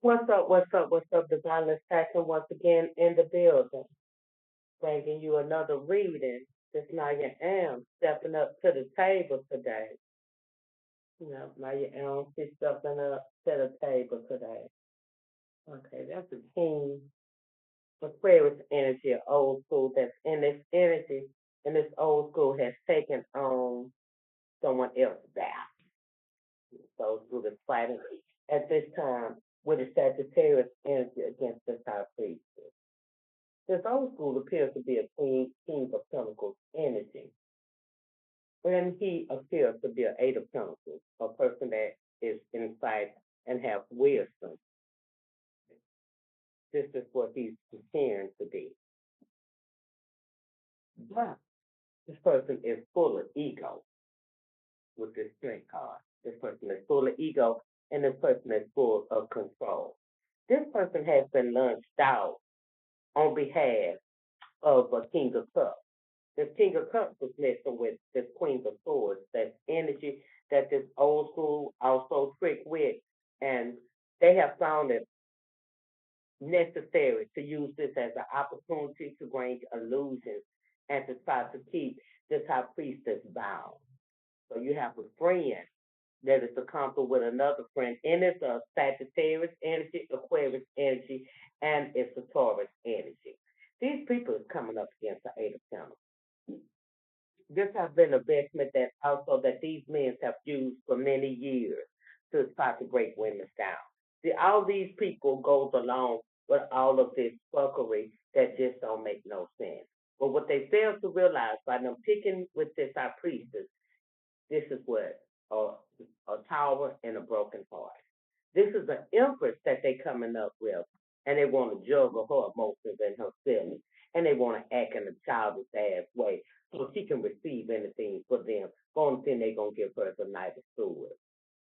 What's up? What's up? What's up? Divine Station once again in the building, bringing you another reading. This Naya Am stepping up to the table today. Naya Am, she's stepping up to the table today. Okay, that's a team. Aquarius energy, old school. That's in this energy, and this old school has taken on someone else's back. So through the fighting at this time with the Sagittarius energy against this high priest. This old school appears to be a king of pentacles energy. When he appears to be an eight of pentacles, a person that is insight and have wisdom. This is what he's preparing to be. But this person is full of ego with this strength card. This person is full of ego and this person is full of control. This person has been launched out on behalf of a king of cups. The King of Cups was messing with this Queen of Swords, that energy that this old school also tricked with, and they have found it necessary to use this as an opportunity to bring illusions and to try to keep this high priestess bound. So you have a friend that is accompanied with another friend, and it's a Sagittarius energy, Aquarius energy, and it's a Taurus energy. These people is coming up against the Eight of Pentacles. This has been an investment that also that these men have used for many years to try to break women down. See, all these people goes along with all of this fuckery that just don't make no sense. But what they fail to realize by them picking with this high priestess, this is what a tower and a broken heart. This is an empress that they coming up with, and they want to juggle her emotions and her feelings, and they want to act in a childish ass way so she can receive anything for them. The only thing they gonna give her is a knife of sword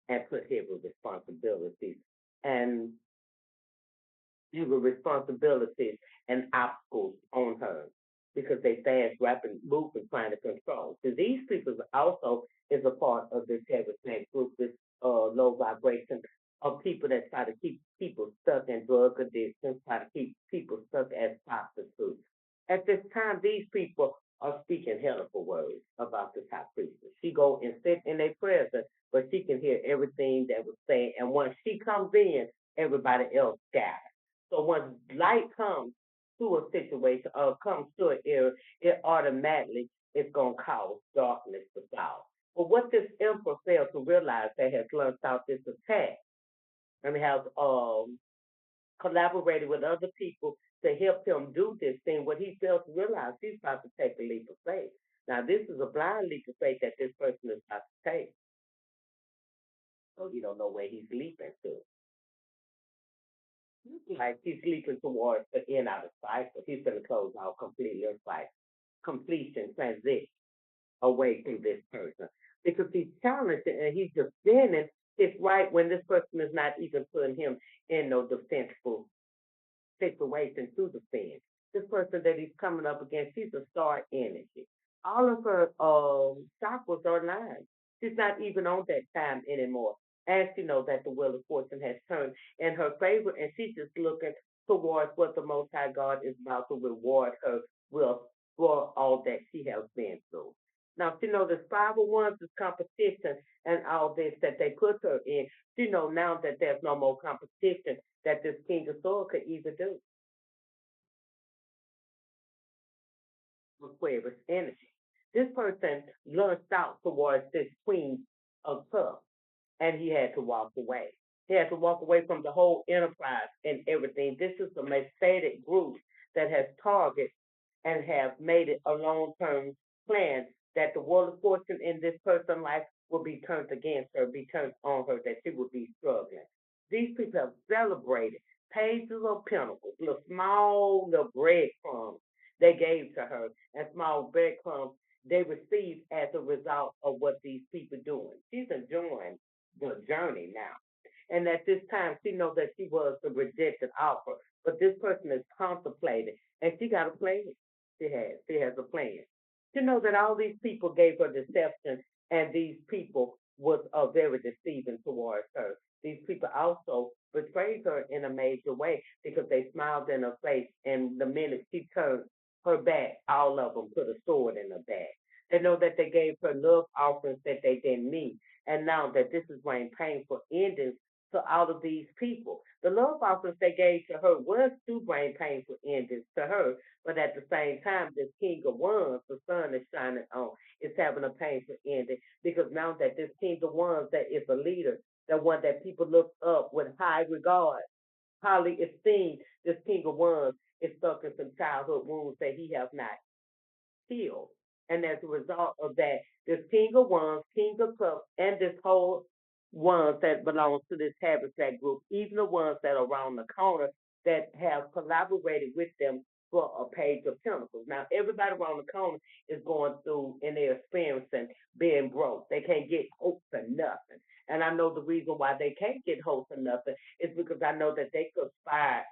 and put heavy responsibilities and heavy responsibilities and obstacles on her because they fast, rapid movement trying to control. So these people also is a part of this heavy group, this low vibration of people that try to keep people stuck in drug addiction, try to keep people stuck as prostitutes. At this time, these people are speaking helpful words about this high priestess. She go and sit in their presence, but she can hear everything that was said. And once she comes in, everybody else scatters. So when light comes to a situation or comes to an area, it automatically is going to cause darkness to fall. But what this emperor failed to realize that has launched out this attack and has collaborated with other people to help him do this thing, what he failed to realize, he's about to take a leap of faith. Now, this is a blind leap of faith that this person is about to take. So he don't know where he's leaping to. Like he's leaping towards the end of the cycle. He's going to close out completely your cycle. Completion, transition away from this person. Because he's challenged and he's defending his right when this person is not even putting him in no defensible situation to defend. This person that he's coming up against, she's a star energy. All of her chakras are aligned. She's not even on that time anymore. As she knows that the wheel of fortune has turned in her favor, and she's just looking towards what the Most High God is about to reward her with for all that she has been through. Now, she knows the five of wands is competition and all this that they put her in. She knows now that there's no more competition that this King of Swords could either do. Aquarius energy. This person launched out towards this Queen of Cups, and he had to walk away. He had to walk away from the whole enterprise and everything. This is a metastatic group that has targeted and have made it a long-term plan that the world of fortune in this person's life will be turned against her, be turned on her, that she will be struggling. These people have celebrated pages of pentacles, little small little breadcrumbs they gave to her, and small breadcrumbs they received as a result of what these people doing. She's enjoying the journey now. And at this time, she knows that she was the rejected offer, but this person is contemplating, and she got a plan. She has a plan. She knows that all these people gave her deception, and these people was very deceiving towards her. These people also betrayed her in a major way because they smiled in her face, and the minute she turned her back, all of them put a sword in her back. They know that they gave her love offerings that they didn't mean, and now that this is bringing painful endings to all of these people. The love offerings they gave to her was to bring painful endings to her, but at the same time, this King of Wands, the sun is shining on, is having a painful ending because now that this King of Wands that is a leader, the one that people look up with high regard, highly esteemed, this King of Wands is stuck in some childhood wounds that he has not healed. And as a result of that, this King of Wands, King of Cups, and this whole ones that belongs to this habitat group, even the ones that are around the corner that have collaborated with them for a page of chemicals. Now, everybody around the corner is going through and they're experiencing being broke. They can't get hope for nothing. And I know the reason why they can't get hope for nothing is because I know that they conspired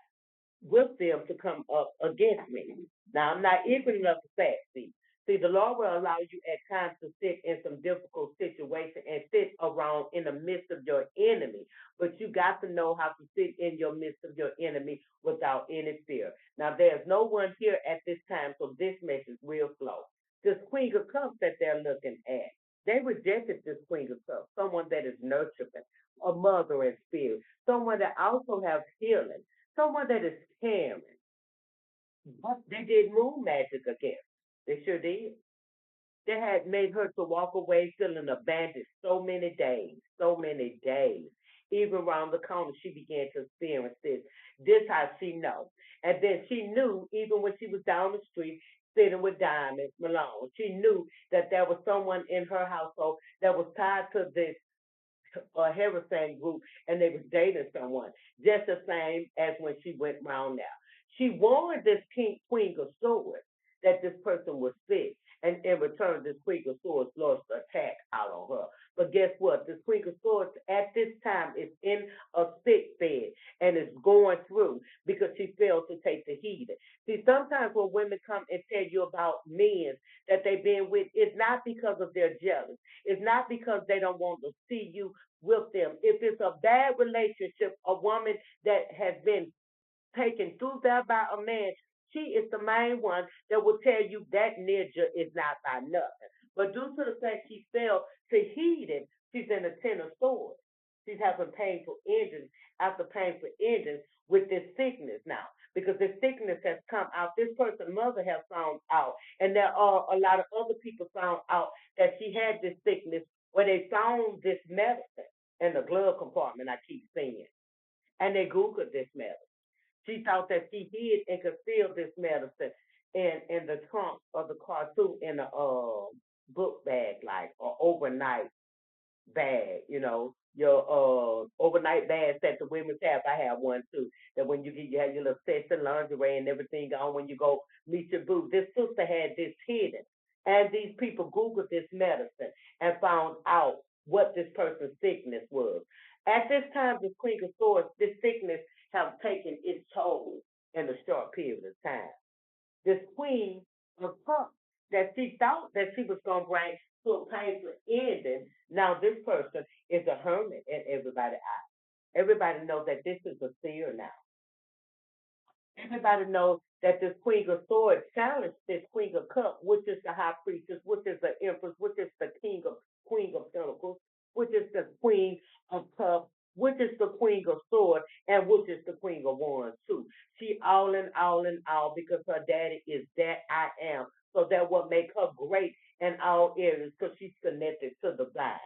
with them to come up against me. Now, I'm not ignorant enough to say it. See, the Lord will allow you at times to sit in some difficult situations and sit around in the midst of your enemy. But you got to know how to sit in your midst of your enemy without any fear. Now, there's no one here at this time, so this message will flow. This Queen of Cups that they're looking at, they rejected this Queen of Cups, someone that is nurturing, a mother in spirit, someone that also has healing, someone that is caring. But they did moon magic again. They sure did. They had made her to walk away feeling abandoned so many days, so many days. Even around the corner, she began to experience this. This how she know. And then she knew, even when she was down the street sitting with Diamond Malone, she knew that there was someone in her household that was tied to this Harrison group and they was dating someone, just the same as when she went round there. She warned this Queen of Swords that this person was sick, and in return, this Queen of Swords launched an attack out on her. But guess what? This Queen of Swords at this time is in a sick bed and is going through because she failed to take the healing. See, sometimes when women come and tell you about men that they've been with, it's not because of their jealous. It's not because they don't want to see you with them. If it's a bad relationship, a woman that has been taken through that by a man, she is the main one that will tell you that ninja is not by nothing. But due to the fact she failed to heed it, she's in a ten of swords. She's having painful endings after painful endings with this sickness now. Because this sickness has come out. This person's mother has found out. And there are a lot of other people found out that she had this sickness where they found this medicine in the glove compartment, I keep saying. And they Googled this medicine. She thought that she hid and concealed this medicine in the trunk of the car too, in a book bag, like or overnight bag, your overnight bags that the women's have. I have one too. That when you have your little sexy lingerie and everything on when you go meet your boo. This sister had this hidden. And these people Googled this medicine and found out what this person's sickness was. At this time, the Queen of Swords, this sickness have taken its toll in a short period of time. This Queen of Cups that she thought that she was going to bring to a painful ending, now this person is a hermit in everybody's eyes. Everybody knows that this is a seer now. Everybody knows that this Queen of Swords challenged this Queen of Cups, which is the High Priestess, which is the Empress, which is the Queen of Pentacles, which is the Queen of Cups, which is the Queen of Swords, and which is the Queen of Wands too. She all in all because her daddy is that I am. So that will make her great in all areas because she's connected to the blind.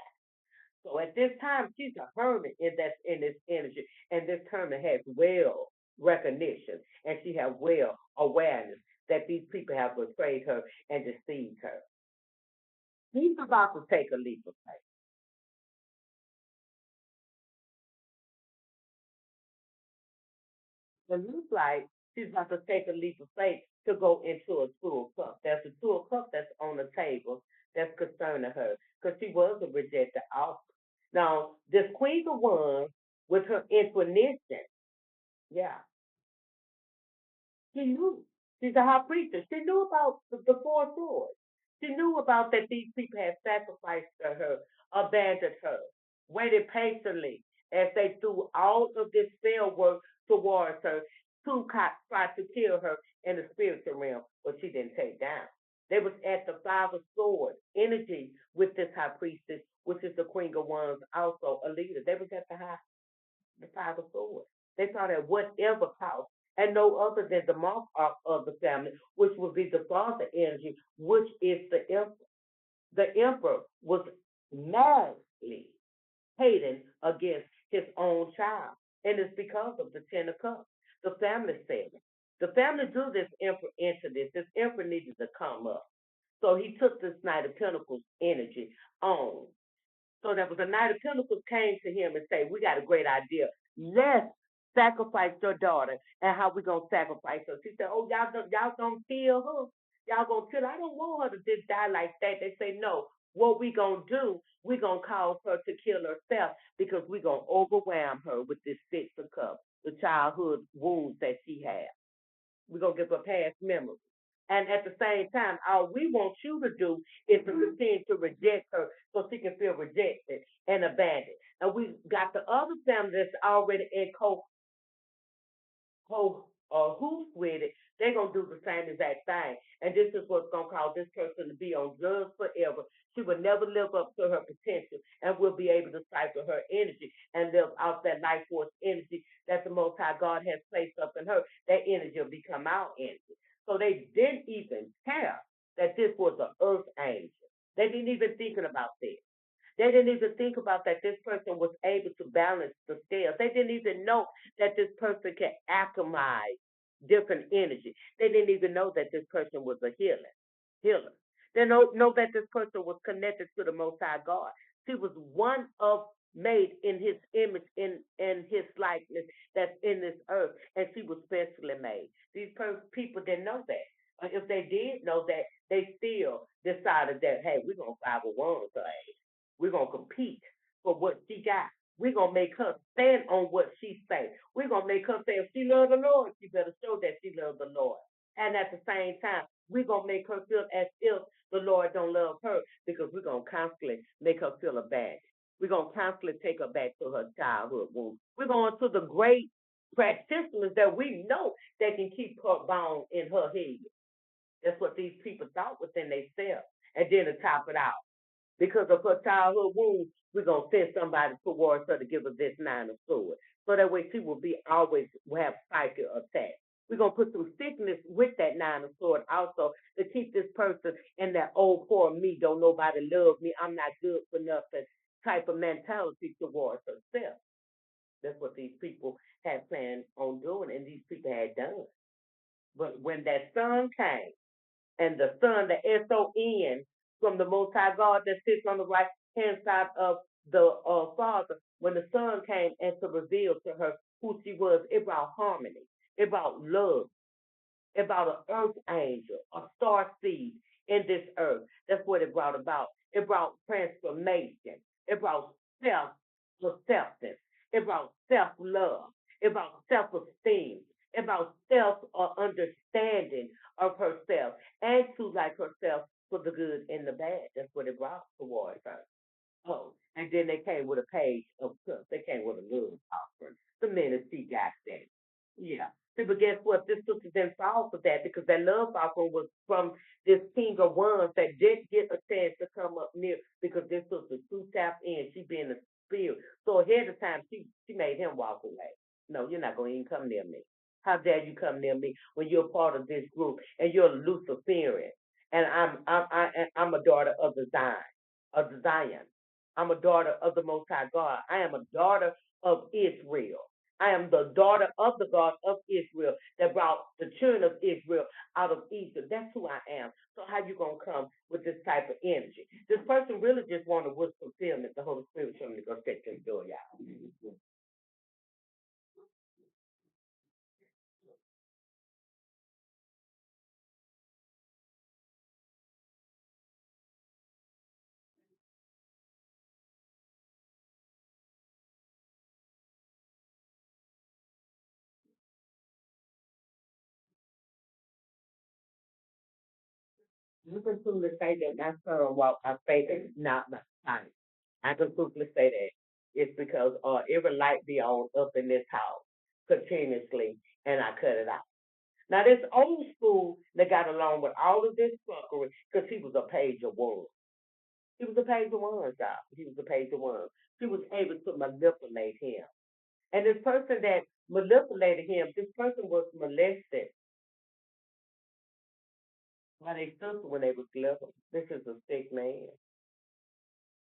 So at this time, she's a hermit in this energy, and this hermit has well recognition, and she has well awareness that these people have betrayed her and deceived her. She's about to take a leap of faith. It looks like she's about to take a leap of faith to go into a two of cups. There's a two of cups that's on the table that's concerning her because she was a rejected offer. Now, this Queen of Wands with her intuition, yeah, she knew. She's a high priestess. She knew about the four swords. She knew about that these people had sacrificed to her, abandoned her, waited patiently, as they threw all of this spell work towards her to try to kill her in the spiritual realm, but she didn't take down. They was at the five of swords energy with this high priestess, which is the queen of wands, also a leader. They was at the five of swords. They thought at whatever cost, and no other than the monk of the family, which would be the father energy, which is the emperor. The emperor was madly hating against his own child. And it's because of the Ten of Cups. The family said it. The family drew this emperor into this. This emperor needed to come up. So he took this Knight of Pentacles energy on. So that was the Knight of Pentacles came to him and said, we got a great idea. Let's sacrifice your daughter. And how we going to sacrifice her? She said, oh, y'all don't kill her. Y'all going to kill her. I don't want her to just die like that. They say, no. What we going to do, we going to cause her to kill herself because we going to overwhelm her with this Six of Cups, the childhood wounds that she had. We're going to give her past memories. And at the same time, all we want you to do is to continue to reject her so she can feel rejected and abandoned. And we got the other family that's already in who's with it, they're going to do the same exact thing. And this is what's going to cause this person to be on drugs forever. She will never live up to her potential and will be able to cycle her energy and live out that life force energy that the Most High God has placed up in her. That energy will become our energy. So they didn't even care that this was an earth angel. They didn't even thinking about this. They didn't even think about that this person was able to balance the scales. They didn't even know that this person can alchemize different energy. They didn't even know that this person was a healer. They know that this person was connected to the Most High God. She was one of made in his image, in his likeness that's in this earth, and she was specially made. These people didn't know that. If they did know that, they still decided that, hey, we're going to find a woman to we're going to compete for what she got. We're going to make her stand on what she say. We're going to make her say, if she loves the Lord, she better show that she loves the Lord. And at the same time, we're going to make her feel as if the Lord don't love her because we're going to constantly make her feel abandoned. We're going to constantly take her back to her childhood wound. We're going to the great practitioners that we know that can keep her bound in her head. That's what these people thought within themselves. And then to top it out, because of her childhood wounds, we're going to send somebody towards her to give her this Nine of Swords. So that way she will be always will have psychic attacks. We're going to put some sickness with that Nine of Swords also to keep this person in that old poor me, don't nobody love me, I'm not good for nothing type of mentality towards herself. That's what these people had planned on doing and these people had done. But when that sun came, and the Son, the SON, from the Most High God that sits on the right hand side of the Father, when the Son came and to reveal to her who she was, it brought harmony, it brought love, it brought an earth angel, a star seed in this earth. That's what it brought about. It brought transformation. It brought self acceptance. It brought self love. It brought self esteem. It brought self understanding of herself and to like herself for the good and the bad. That's what it brought towards her. Oh, and then they came with a page of cups. They came with a little offering. The minute she got that. Yeah. See, but guess what? This sister didn't fall for that because that love offering was from this king of wands that didn't get a chance to come up near because this sister too tapped in. She being a spirit. So ahead of time, she made him walk away. No, you're not going to even come near me. How dare you come near me when you're part of this group and you're Luciferian and I'm a daughter of the Zion. I'm a daughter of the Most High God. I am a daughter of Israel. I am the daughter of the God of Israel that brought the children of Israel out of Egypt. That's who I am. So how you gonna come with this type of energy? This person really just wanted wish fulfillment. The Holy Spirit told me to go check this door, y'all. You can truly say that my son walked by faith and not by sight. I can truly say that. it's because every light be on up in this house continuously, and I cut it out. Now this old school that got along with all of this fuckery because he was a page of one. He was a page of one, y'all. He was a page of one. She was able to manipulate him. And this person that manipulated him, this person was molested by their sister when they was little. This is a sick man.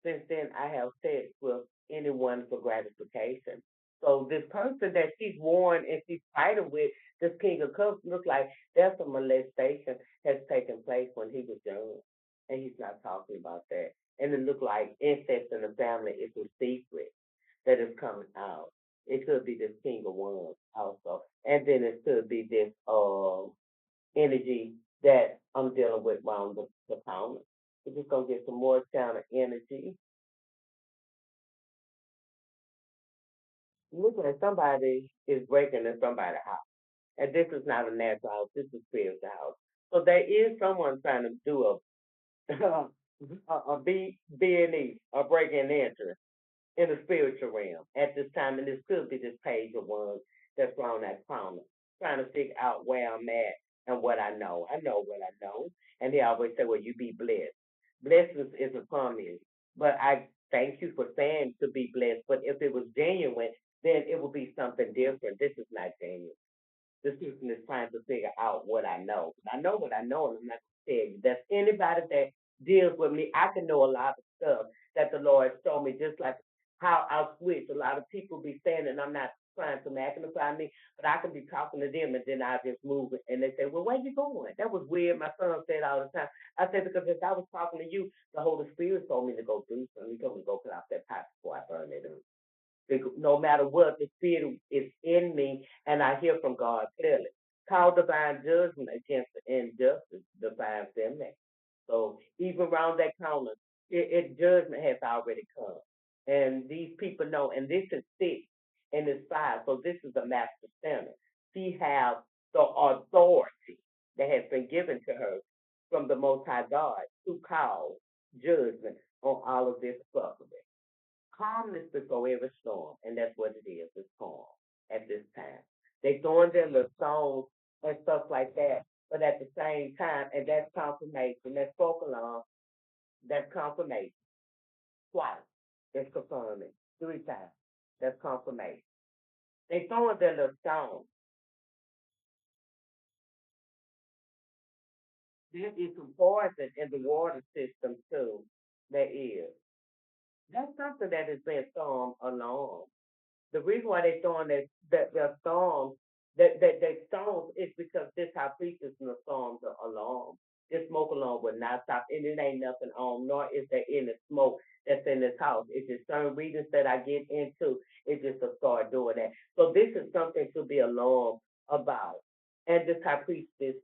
Since then, I have sex with anyone for gratification. So this person that she's worn and she's fighting with, this King of Cups, looks like there's some molestation has taken place when he was young, and he's not talking about that. And it looked like incest in the family is a secret that is coming out. It could be this King of Wands also, and then it could be this energy that I'm dealing with around the counter. We're just gonna get some more kind of energy. Look like somebody is breaking in somebody's house. And this is not a natural house, this is spiritual house. So there is someone trying to do a B and E, a break and enter in the spiritual realm at this time, and this could be this page of one that's on that corner, trying to figure out where I'm at and what I know. I know what I know, and they always say, "Well, you be blessed." Blessings is upon me, but I thank you for saying to be blessed. But if it was genuine, then it would be something different. This is not genuine. This person is trying to figure out what I know. I know what I know, and I'm not going to tell you. That's anybody that deals with me. I can know a lot of stuff that the Lord showed me, just like how I switch. A lot of people be saying, and I'm not trying to magnify me, but I can be talking to them, and then I just move it, and they say, "Well, where you going?" That was weird. My son said all the time. I said, because if I was talking to you, the Holy Spirit told me to go do something. He told me to go put out that pipe before I burn it up. No matter what, the spirit is in me, and I hear from God clearly. Call divine judgment against the injustice, divine feminine. So even around that corner, judgment has already come, and these people know. And this is 6 and it's 5, so this is a master center. She has the authority that has been given to her from the Most High God to call judgment on all of this suffering. Calmness before every storm, and that's what it is. It's calm at this time. They throwing their little songs and stuff like that, but at the same time, and that's confirmation. That's folklore. That's confirmation. Twice. It's confirming. 3 times. That's confirmation. They throwing their little songs. There is some poison in the water system too. There is. That's something that has been thrown along. The reason why they throwing that their storms that they storms is because this high priestess and the storms are alarm. This smoke alarm will not stop, and it ain't nothing on, nor is there any smoke that's in this house. It's just certain reasons that I get into. It's just to start doing that. So this is something to be alarmed about. And this high priestess,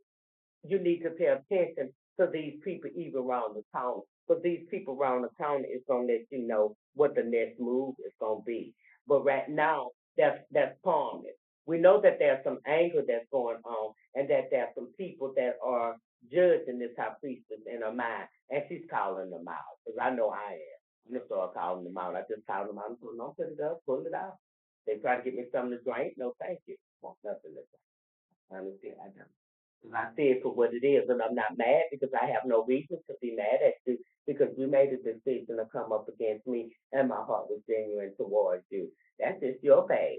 you need to pay attention to these people even around the town. Because these people around the town is gonna let you know what the next move is gonna be. But right now, that's calmness. We know that there's some anger that's going on, and that there's some people that are judging this high priestess in her mind, and she's calling them out. Because I know I am. I'm gonna start calling them out. I just call them out and put, don't put it up, pull it out. They try to get me something to drink. No, thank you. Want nothing to drink. Honestly, I don't. I see it for what it is, and I'm not mad because I have no reason to be mad at you because you made a decision to come up against me, and my heart was genuine towards you. That's just your bad.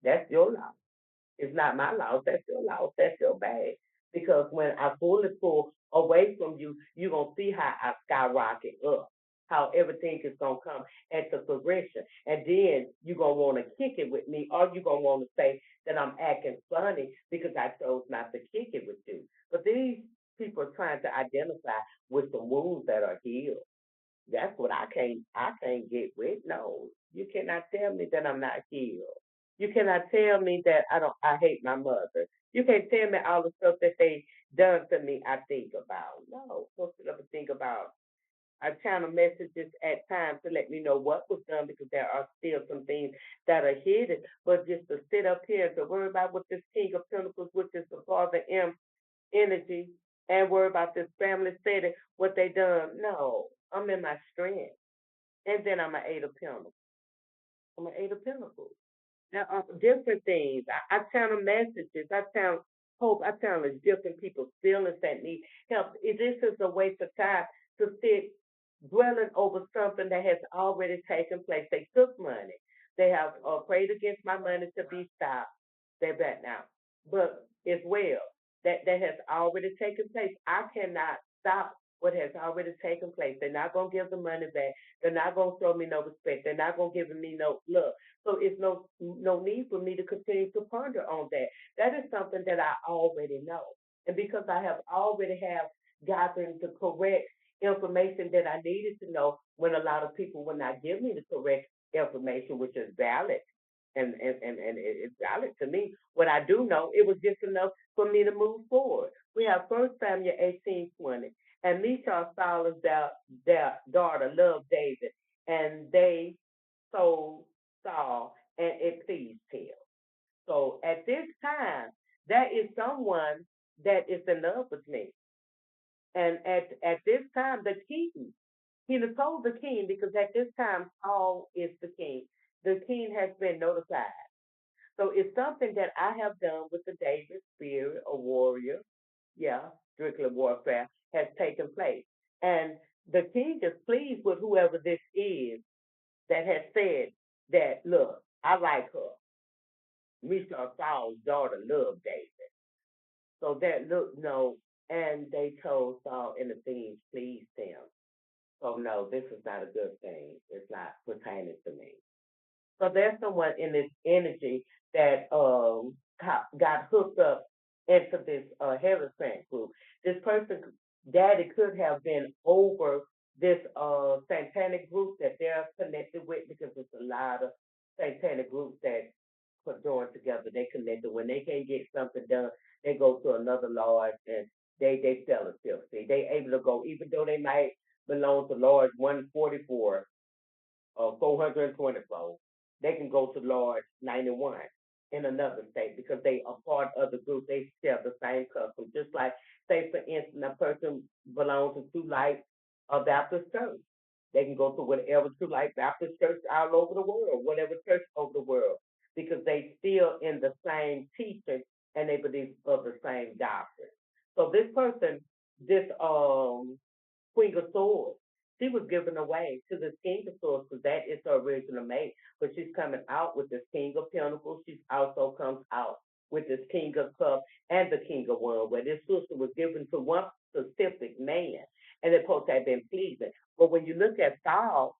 That's your loss. It's not my loss. That's your loss. That's your bad. Because when I fully pull away from you, you're going to see how I skyrocket up, how everything is going to come into fruition. And then you're going to want to kick it with me, or you're going to want to say that I'm acting funny because I chose not to kick it with you. But these people are trying to identify with the wounds that are healed. That's what I can't get with. No, you cannot tell me that I'm not healed. You cannot tell me that I hate my mother. You can't tell me all the stuff that they done to me I think about. No, supposed to ever think about. I channel messages at times to let me know what was done because there are still some things that are hidden. But just to sit up here and to worry about what this King of Pentacles, which is the Father M energy, and worry about this family setting, what they done. No, I'm in my strength. And then I'm an 8 of Pentacles. I'm an Eight of Pentacles. Now, different things. I channel messages. I channel hope. I channel different people's feelings that need help. This is a waste of time to sit dwelling over something that has already taken place. They took money. They have prayed against my money to be stopped. They're back now. But as well, that has already taken place. I cannot stop what has already taken place. They're not going to give the money back. They're not going to show me no respect. They're not going to give me no love. So it's no need for me to continue to ponder on that. That is something that I already know. And because I have already have gotten the correct information that I needed to know when a lot of people will not give me the correct information, which is valid. And it's valid to me. What I do know, it was just enough for me to move forward. We have First Samuel 18:20, and Michal Saul's their daughter loved David, and they sold Saul, and it pleased him. So at this time, that is someone that is in love with me. And at this time, the king, he done told the king because at this time, Saul is the king. The king has been notified. So it's something that I have done with the David spirit, a warrior, yeah, strictly warfare, has taken place. And the king is pleased with whoever this is that has said that, look, I like her. Michal Saul's daughter loved David. So that look no, and they told Saul and the things pleased him. So no, this is not a good thing. It's not pertaining to me. So there's someone in this energy that got hooked up into this Harrison group. This person, daddy could have been over this satanic group that they're connected with because there's a lot of satanic groups that put join together. They connected. When they can't get something done, they go to another lodge and they sell it still. See, they able to go even though they might belong to Lodge 144 or 424, they can go to Lord 91 in another state because they are part of the group. They share the same custom. Just like, say, for instance, a person belongs to True Light Baptist Church. They can go to whatever True Light Baptist Church all over the world, whatever church over the world, because they still in the same teaching and they believe of the same doctrine. So this person, this Queen of Swords. She was given away to the King of Swords because that is her original mate. But she's coming out with this King of Pentacles. She also comes out with this King of Cups and the King of Wands, where this sister was given to one specific man, and it's supposed to have been pleasing. But when you look at Saul,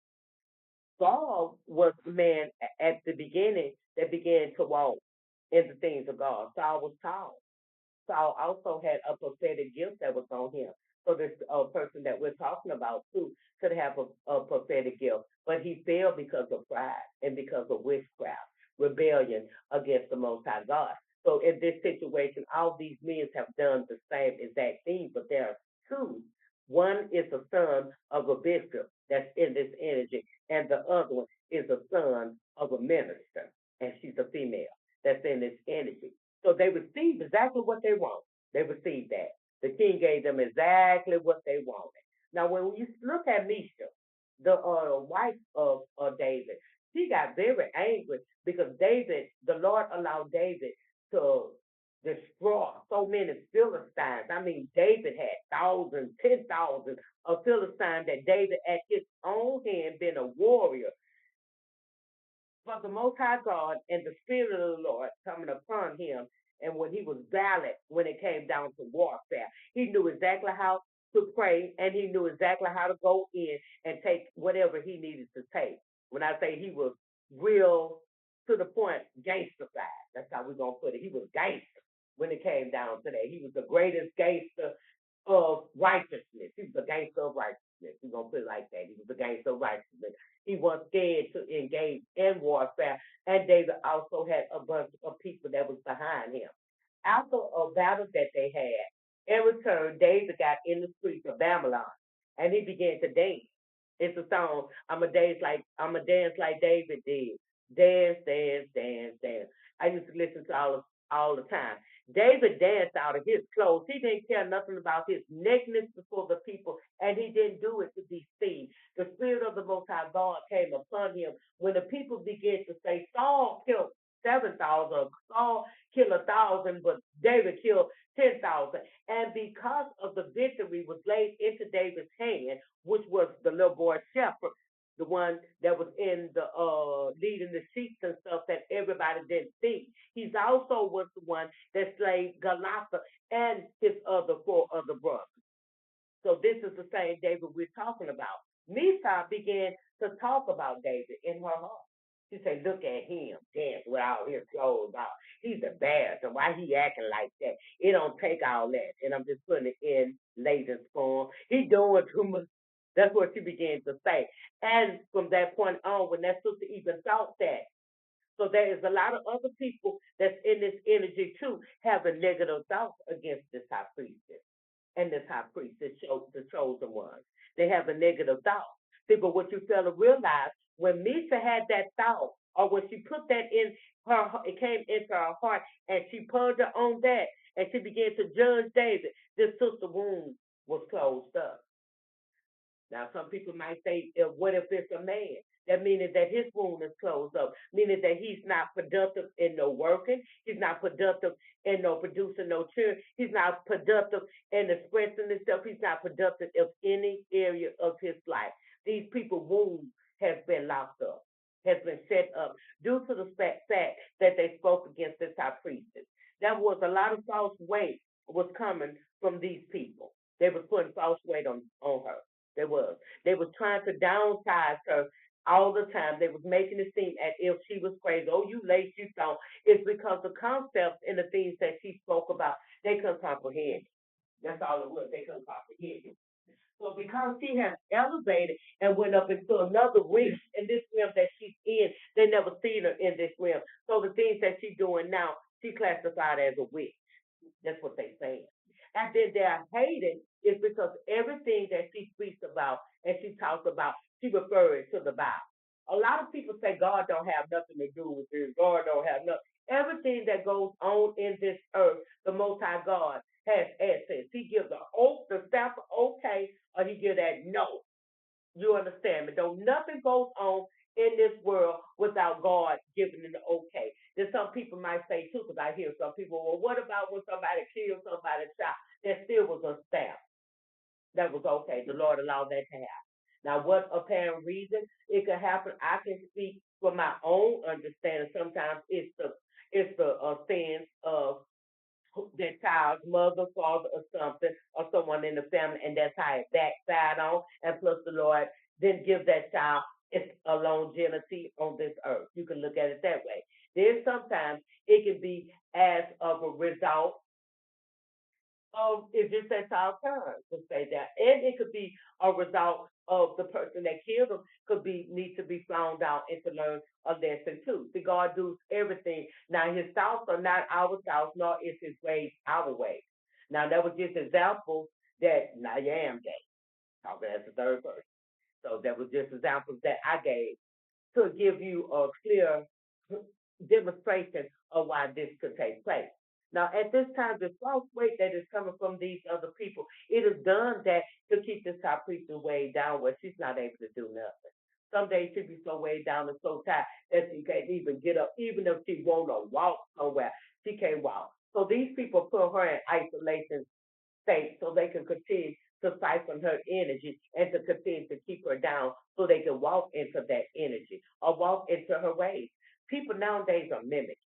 Saul was the man at the beginning that began to walk in the things of God. Saul was tall. Saul also had a prophetic gift that was on him. So this person that we're talking about too could have a prophetic gift, but he fell because of pride and because of witchcraft, rebellion against the Most High God. So in this situation, all these men have done the same exact thing, but there are two. One is a son of a bishop that's in this energy, and the other one is a son of a minister, and she's a female that's in this energy. So they received exactly what they want. They received that. The king gave them exactly what they wanted. Now, when you look at Misha, the wife of David, she got very angry because David, the Lord allowed David to destroy so many Philistines. I mean, David had thousands, 10,000 of Philistines that David, at his own hand, been a warrior for the Most High God and the Spirit of the Lord coming upon him. And when he was valiant, when it came down to warfare, he knew exactly how to pray and he knew exactly how to go in and take whatever he needed to take. When I say he was real to the point, gangsterfied, that's how we're going to put it. He was gangster when it came down to that. He was the greatest gangster of righteousness. He was a gangster of righteousness. We're going to put it like that. He was a gangster of righteousness. He was scared to engage in warfare, and David also had a bunch of people that was behind him. After a battle that they had, in return, David got in the streets of Babylon, and he began to dance. It's a song. I'm a dance like David did. Dance, dance, dance, dance. I used to listen to all the time. David danced out of his clothes. He didn't care nothing about his nakedness before the people, and he didn't do it to be seen. The Spirit of the Most High God came upon him when the people began to say, Saul killed 7,000, Saul killed 1,000, but David killed 10,000. And because of the victory was laid into David's hand, which was the little boy shepherd, the one that was in the leading the sheep and stuff that everybody didn't see. He's also was the one that slayed Goliath and his other four other brothers. So this is the same David we're talking about. Misa began to talk about David in her heart. She said, look at him dance without his clothes out. He's embarrassed. Why he acting like that? It don't take all that. And I'm just putting it in Layden's form. He doing too much. That's what she began to say. And from that point on, when that sister even thought that, so there is a lot of other people that's in this energy too, having negative thoughts against this high priestess and this high priest, the chosen ones. They have a negative thought. See, but what you fail to realize, when Misa had that thought, or when she put that in her, it came into her heart, and she pondered on that, and she began to judge David, this sister wound was closed up. Now, some people might say, what if it's a man? That meaning that his wound is closed up, meaning that he's not productive in no working, he's not productive in no producing no children, he's not productive in expressing himself, he's not productive in any area of his life. These people wounds has been locked up, has been set up due to the fact that they spoke against this high priestess. There was a lot of false weight was coming from these people. They was putting false weight on her. They was. They was trying to downsize her all the time. They was making it seem as if she was crazy. Oh, you late, you don't. It's because the concepts and the things that she spoke about, they couldn't comprehend. That's all it was. They couldn't comprehend it. So because she has elevated and went up into another realm in this realm that she's in, they never seen her in this realm. So the things that she's doing now, she classified as a witch. That's what they saying. And then they're hating is because everything that she speaks about and she talks about, she refers to the Bible. A lot of people say God don't have nothing to do with this. God don't have nothing. Everything that goes on in this earth, the Most High God has access. He gives the staff okay, or he gives that no. You understand me? Though nothing goes on in this world without God giving it the okay. Then some people might say too, because I hear some people, well, what about when somebody killed somebody's child? There still was a staff that was okay. The Lord allowed that to happen. Now, what apparent reason it could happen? I can speak from my own understanding. Sometimes it's the sins of their child's mother, father, or something, or someone in the family, and that's how it backfired on. And plus, the Lord didn't give that child a longevity on this earth. You can look at it that way. Then sometimes it can be as of a result if it's that child's parents to say that, and it could be a result of the person that killed them could be need to be found out and to learn a lesson too. See, God does everything. Now, His thoughts are not our thoughts, nor is His ways our ways. Now, that was just examples that now I am gay. Talking as the third person. So that was just examples that I gave to give you a clear demonstration of why this could take place. Now, at this time, the false weight that is coming from these other people, it is done that to keep this high priestess weighed down where she's not able to do nothing. Some days she be so weighed down and so tired that she can't even get up. Even if she want to walk somewhere, she can't walk. So these people put her in isolation state so they can continue to siphon her energy and to continue to keep her down so they can walk into that energy or walk into her ways. People nowadays are mimics.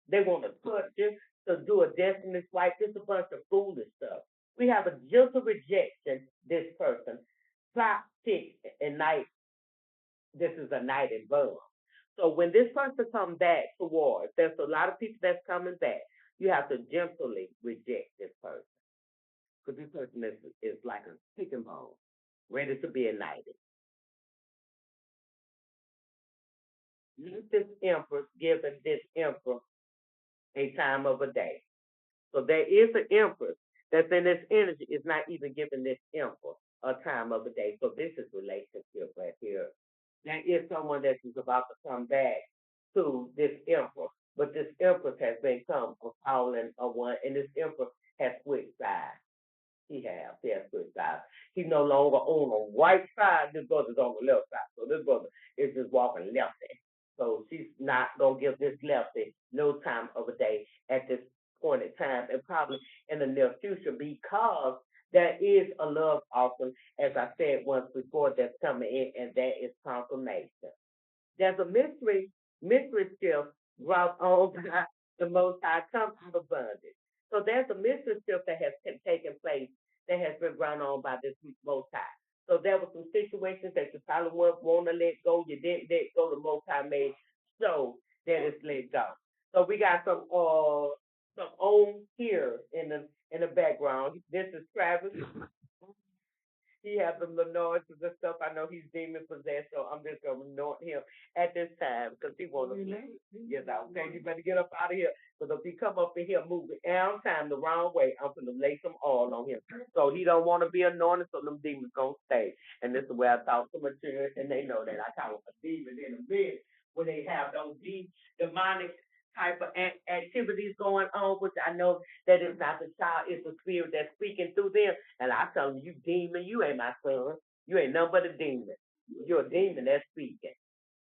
They want to put this to do a destiny swipe. This is a bunch of foolish stuff. We have a gentle rejection, this person. Plot, tick, and night. This is a night and boom. So when this person comes back towards, there's a lot of people that's coming back. You have to gently reject this person. Because this person is like a chicken bone, ready to be ignited. This empress giving this emperor a time of a day. So there is an empress that's in this energy is not even giving this emperor a time of a day. So this is relationship right here. There is someone that is about to come back to this emperor. But this empress has become a fallen a one, and this empress has switched sides. He has switched sides. He's no longer on the right side. This brother's on the left side. So this brother is just walking lefty. So she's not gonna give this lefty no time of a day at this point in time, and probably in the near future, because there is a love offering, as I said once before, that's coming in, and that is confirmation. There's a mystery shift brought on by the Most High comes out of bondage. So there's a mystery shift that has taken place that has been brought on by this Most High. So there were some situations that you probably want to let go. You didn't let go. The Most High made so that it's let go. So we got some on here in the background. This is Travis. He has some little noises and stuff. I know he's demon possessed, so I'm just gonna anoint him at this time because he wants to. Yes, okay. You better get up out of here because if he come up in here moving every time the wrong way, I'm gonna lay some oil on him. So he don't want to be anointed, so them demons gonna stay. And this is where I talk to my children, and they know that I call them a demon in a minute when they have those deep demonic type of activities going on, which I know that it's not the child, it's the spirit that's speaking through them. And I tell them, you demon, you ain't my son. You ain't nothing but a demon. You're a demon that's speaking.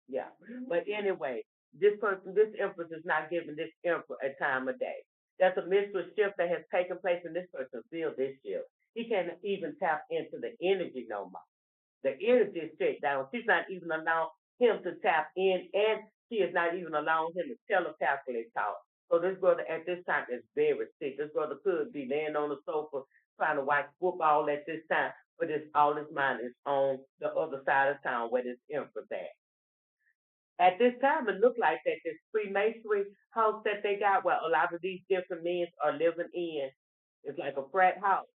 Yeah. But anyway, this empress is not giving this emperor a time of day. That's a mystical shift that has taken place in this person feels this shift. He can't even tap into the energy no more. The energy is shut down. She's not even allowing him to tap in, and she is not even allowing him to telepathically talk. So this brother at this time is very sick. This brother could be laying on the sofa trying to watch football at this time, but all his mind is on the other side of town where this empress at. At this time, it looked like that this Freemasonry house that they got, where a lot of these different men are living in, is like a frat house.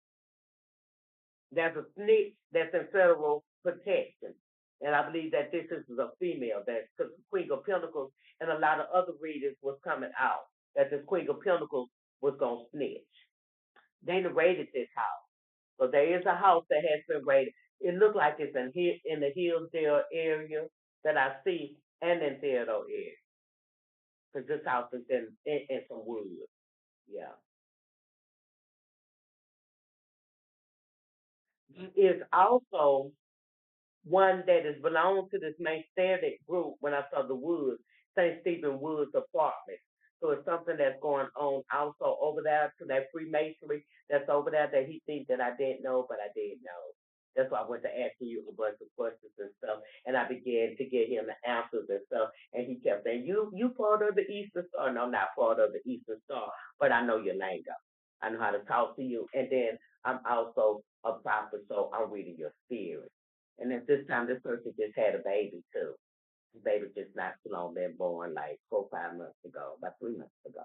There's a snitch that's in federal protection. And I believe that this is a female, that because Queen of Pentacles and a lot of other readers was coming out, that this Queen of Pentacles was going to snitch. They raided this house. So there is a house that has been raided. It looked like it's in the Hillsdale area that I see, and in Theodore area. Because this house is in some woods. Yeah. It is also one that is belonged to this Masonic group when I saw the Woods, St. Stephen Woods apartment. So it's something that's going on also over there to that Freemasonry that's over there that he thinks that I didn't know, but I did know. That's why I went to asking you a bunch of questions and stuff, and I began to get him the answers and stuff. And he kept saying, "You part of the Eastern Star?" No, I'm not part of the Eastern Star, but I know your lingo. I know how to talk to you, and then I'm also a prophet, so I'm reading your spirit. And at this time, this person just had a baby too. The baby just not too long been born, like 4 or 5 months ago, about 3 months ago.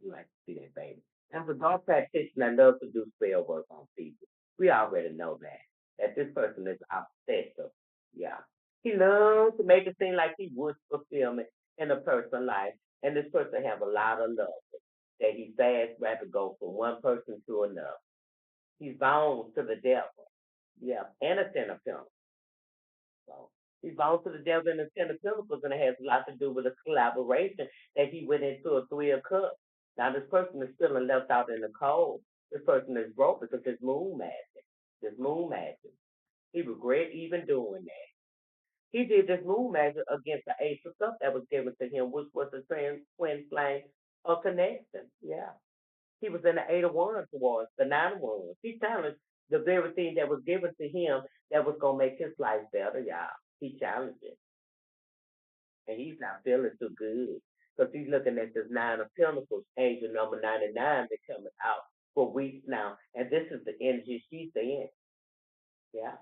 You like to see that baby. As a dog practitioner, I love to do spell work on people. We already know that this person is obsessive. Yeah. He loves to make it seem like he would fulfillment in a person's life. And this person have a lot of love that he fast rather go from one person to another. He's bound to the devil. Yeah. And a ten of pentacles. So he's bound to the devil in the Ten of Pentacles, and it has a lot to do with a collaboration that he went into a Three of Cups. Now this person is feeling left out in the cold. This person is broke because his moon magic. This moon magic. He regret even doing that. He did this moon magic against the Ace of Cups that was given to him, which was the twin flame of connection. Yeah. He was in the Eight of Wands towards the Nine of Wands. He challenged the very thing that was given to him that was going to make his life better, y'all. He challenged it. And he's not feeling too good because he's looking at this Nine of Pentacles, angel number 99, been coming out for weeks now. And this is the energy she's in. Yeah.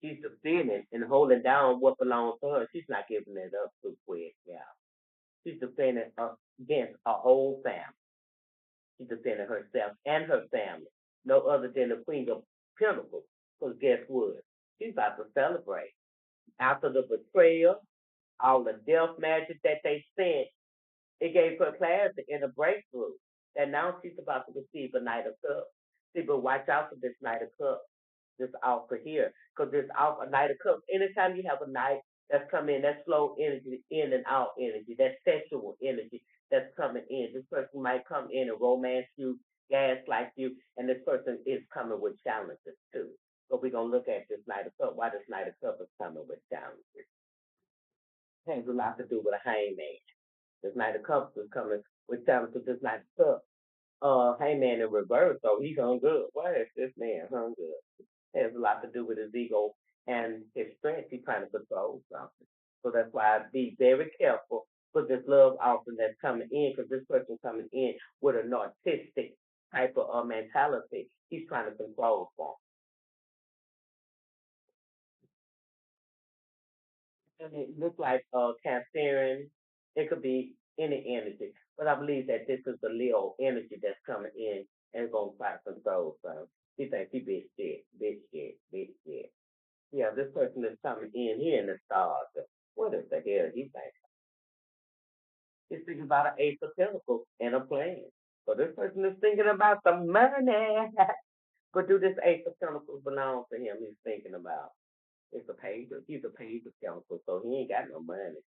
She's defending and holding down what belongs to her. She's not giving it up too quick. Yeah. She's defending against a whole family. She's defending herself and her family. No other than the Queen of Pentacles. Because guess what? She's about to celebrate. After the betrayal, all the death magic that they sent, it gave her clarity and a breakthrough. And now she's about to receive a Knight of Cups. See, but watch out for this Knight of Cups, this offer here. Because this offer, Knight of Cups, anytime you have a Knight that's coming in, that slow energy, in and out energy, that sexual energy that's coming in. This person might come in and romance you, gaslight you, and this person is coming with challenges too. So we're gonna look at this Knight of Cups. Why this Knight of Cups is coming with challenges? It has a lot to do with a hangman. This Knight of Cups is coming with challenges. This Knight of Cups, hangman in reverse, so he's hung good. Why is this man hung good? It has a lot to do with his ego and his strength. He's trying to control something. So that's why I be very careful with this love offering that's coming in, because this person coming in with a narcissistic type of mentality. He's trying to control form. And it looks like Cancerian. It could be any energy, but I believe that this is the Leo energy that's coming in and going to try to control. So he thinks he big shit, big shit, big shit. Yeah, this person is coming in here in the stars. What is the hell he think? He's thinking about an ace of pentacles and a plan. So this person is thinking about the money. But do this ace of pentacles belong to him? He's thinking about. It's a page. He's a page of pentacles, so he ain't got no money.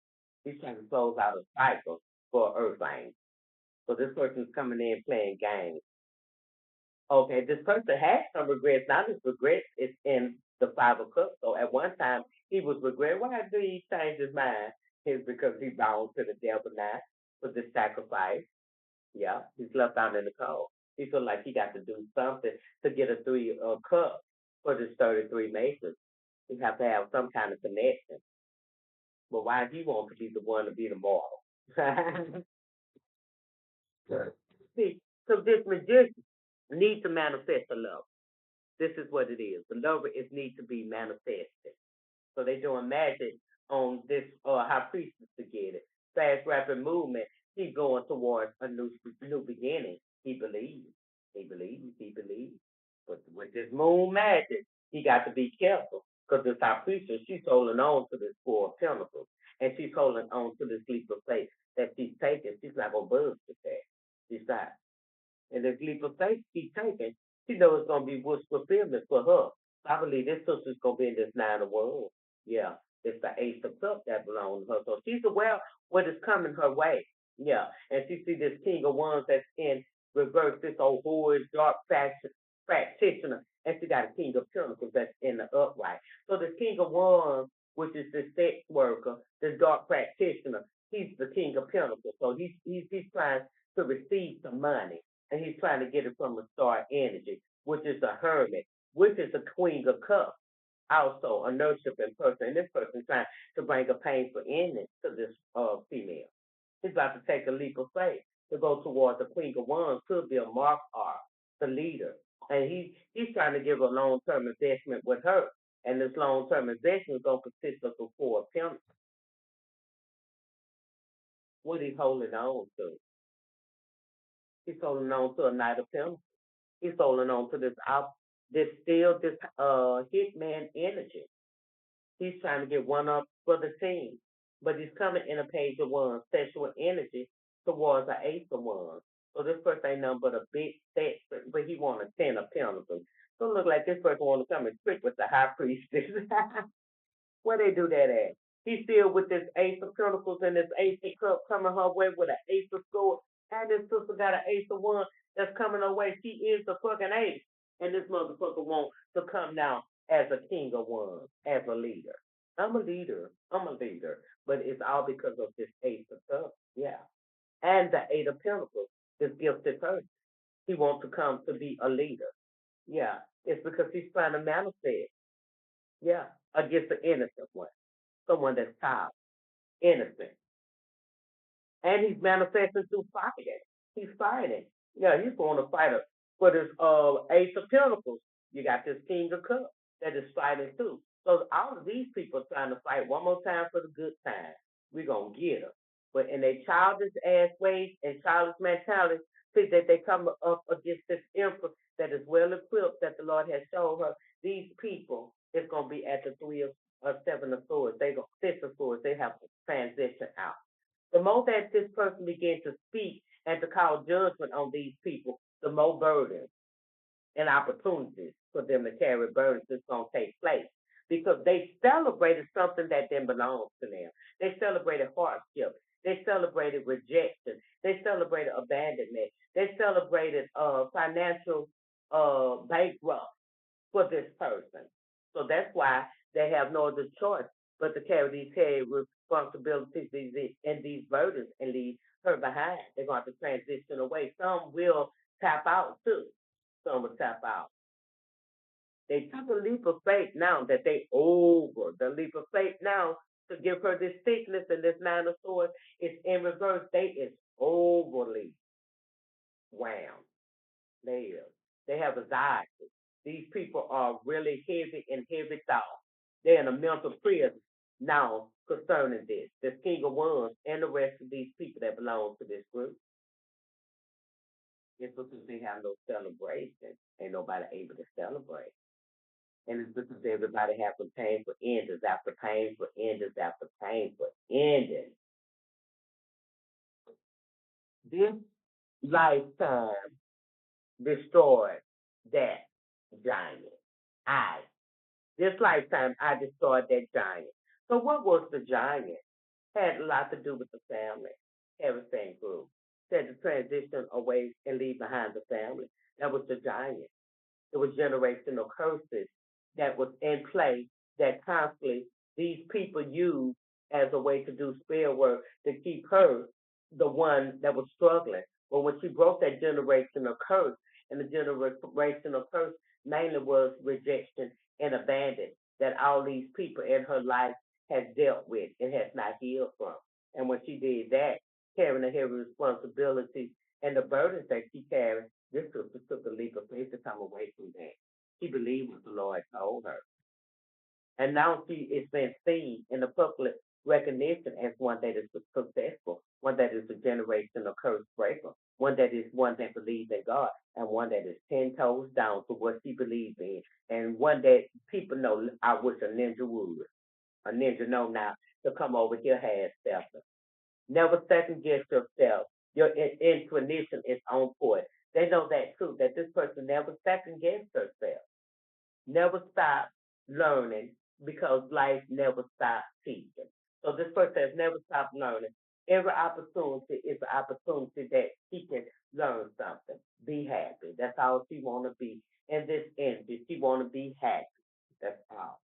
He's trying to close out a cycle for Earthling. So this person is coming in playing games. Okay, this person has some regrets. Now this regret is in the Five of Cups. So at one time he was regret. Why did he change his mind? It's because he bound to the devil now for this sacrifice. Yeah, he's left out in the cold. He feel like he got to do something to get a three cup for this 33 maces. He have to have some kind of connection. But why do he want to be the one to be the mortal? See, so this magician needs to manifest a love. This is what it is. The lover is need to be manifested. So they doing magic on this high priestess to get it. Fast rapid movement. He's going towards a new beginning. He believes. He believes. He believes. But with this moon magic, he got to be careful. Because this high priestess, she's holding on to this four of pentacles. And she's holding on to this leap of faith that she's taking. She's not gonna budge with that. She's not. And this leap of faith she's taking, she knows it's gonna be wish fulfillment for her. I believe this sister's gonna be in this nine of wands. Yeah, it's the ace of cups that belongs to her. So she's aware what is coming her way. Yeah, and she see this king of wands that's in reverse. This old whorish dark fashion practitioner, and she got a king of pentacles that's in the upright. So the king of wands, which is the sex worker, the dark practitioner, he's the king of pentacles. So he's trying to receive some money, and he's trying to get it from a star energy, which is a hermit, which is a queen of cups, also a nurturing person. And this person trying to bring a painful ending to this female. He's about to take a leap of faith to go towards the queen of wands, could be a mark art, the leader. And he's trying to give a long term investment with her. And this long term investment is going to consist of the four of pentacles. What he's holding on to. He's holding on to a knight of pentacles. He's holding on to this hitman energy. He's trying to get one up for the team, but he's coming in a page of wands, sexual energy towards an ace of wands. So this person ain't nothing but a big sex, but he want a 10 of pentacles. So it look like this person want to come and trick with the high priestess. Where they do that at? He's still with this ace of pentacles and this ace of cups coming her way with an ace of swords. And this sister got an ace of one that's coming her way. She is the fucking ace. And this motherfucker wants to come now as a king of wands, as a leader. I'm a leader. I'm a leader. But it's all because of this ace of cups. Yeah. And the eight of pentacles, this gifted person. He wants to come to be a leader. Yeah. It's because he's trying to manifest. Yeah. Against the innocent one. Someone that's child, innocent. And he's manifesting through fighting. He's fighting. Yeah, he's going to fight for this Ace of Pentacles. You got this King of Cups that is fighting too. So all of these people are trying to fight one more time for the good time. We're going to get them. But in their childish ass ways and childish mentality, see that they come up against this emperor that is well equipped that the Lord has shown her. These people is going to be at the three of seven of swords. They go six of swords. They have to transition out. The more that this person begins to speak and to call judgment on these people, the more burdens and opportunities for them to carry burdens is going to take place. because they celebrated something that didn't belong to them. They celebrated hardship. They celebrated rejection. They celebrated abandonment. They celebrated financial bankrupt for this person. So that's why they have no other choice but to carry these heavy responsibilities and these burdens and leave her behind. They're going to transition away. Some will tap out too. Some will tap out. They took a leap of faith now that they over. The leap of faith now to give her this sickness and this nine of swords is in reverse. They is overly wham. They is. They have anxiety. These people are really heavy and heavy thought. They're in a mental prison now concerning this. The King of Wands and the rest of these people that belong to this group. It's because they have no celebration. Ain't nobody able to celebrate. And it's because everybody having pain for endings after pain for endings after pain for endings. This lifetime destroyed that giant. I This lifetime, I destroyed that giant. So what was the giant? Had a lot to do with the family. Everything grew. Said to transition away and leave behind the family. That was the giant. It was generational curses that was in play that constantly these people used as a way to do spell work to keep her the one that was struggling. But when she broke that generational curse, and the generational curse mainly was rejection and abandon that all these people in her life has dealt with and has not healed from. And when she did that, carrying the heavy responsibilities and the burdens that she carried, this sister took a leap of faith to come away from that. She believed what the Lord told her. And now she is being seen in the public recognition as one that is successful, one that is a generational curse breaker, one that is one that believes in God, and one that is 10 toes down to what she believes in, and one that people know I wish a ninja would. A ninja know now to come over here has self. Never second guess yourself. Your intuition is on point. They know that too, that this person never second guessed herself. Never stop learning because life never stops teaching. So this person has never stopped learning. Every opportunity is an opportunity that she can learn something. Be happy. That's all she want to be. In this energy, she want to be happy. That's all.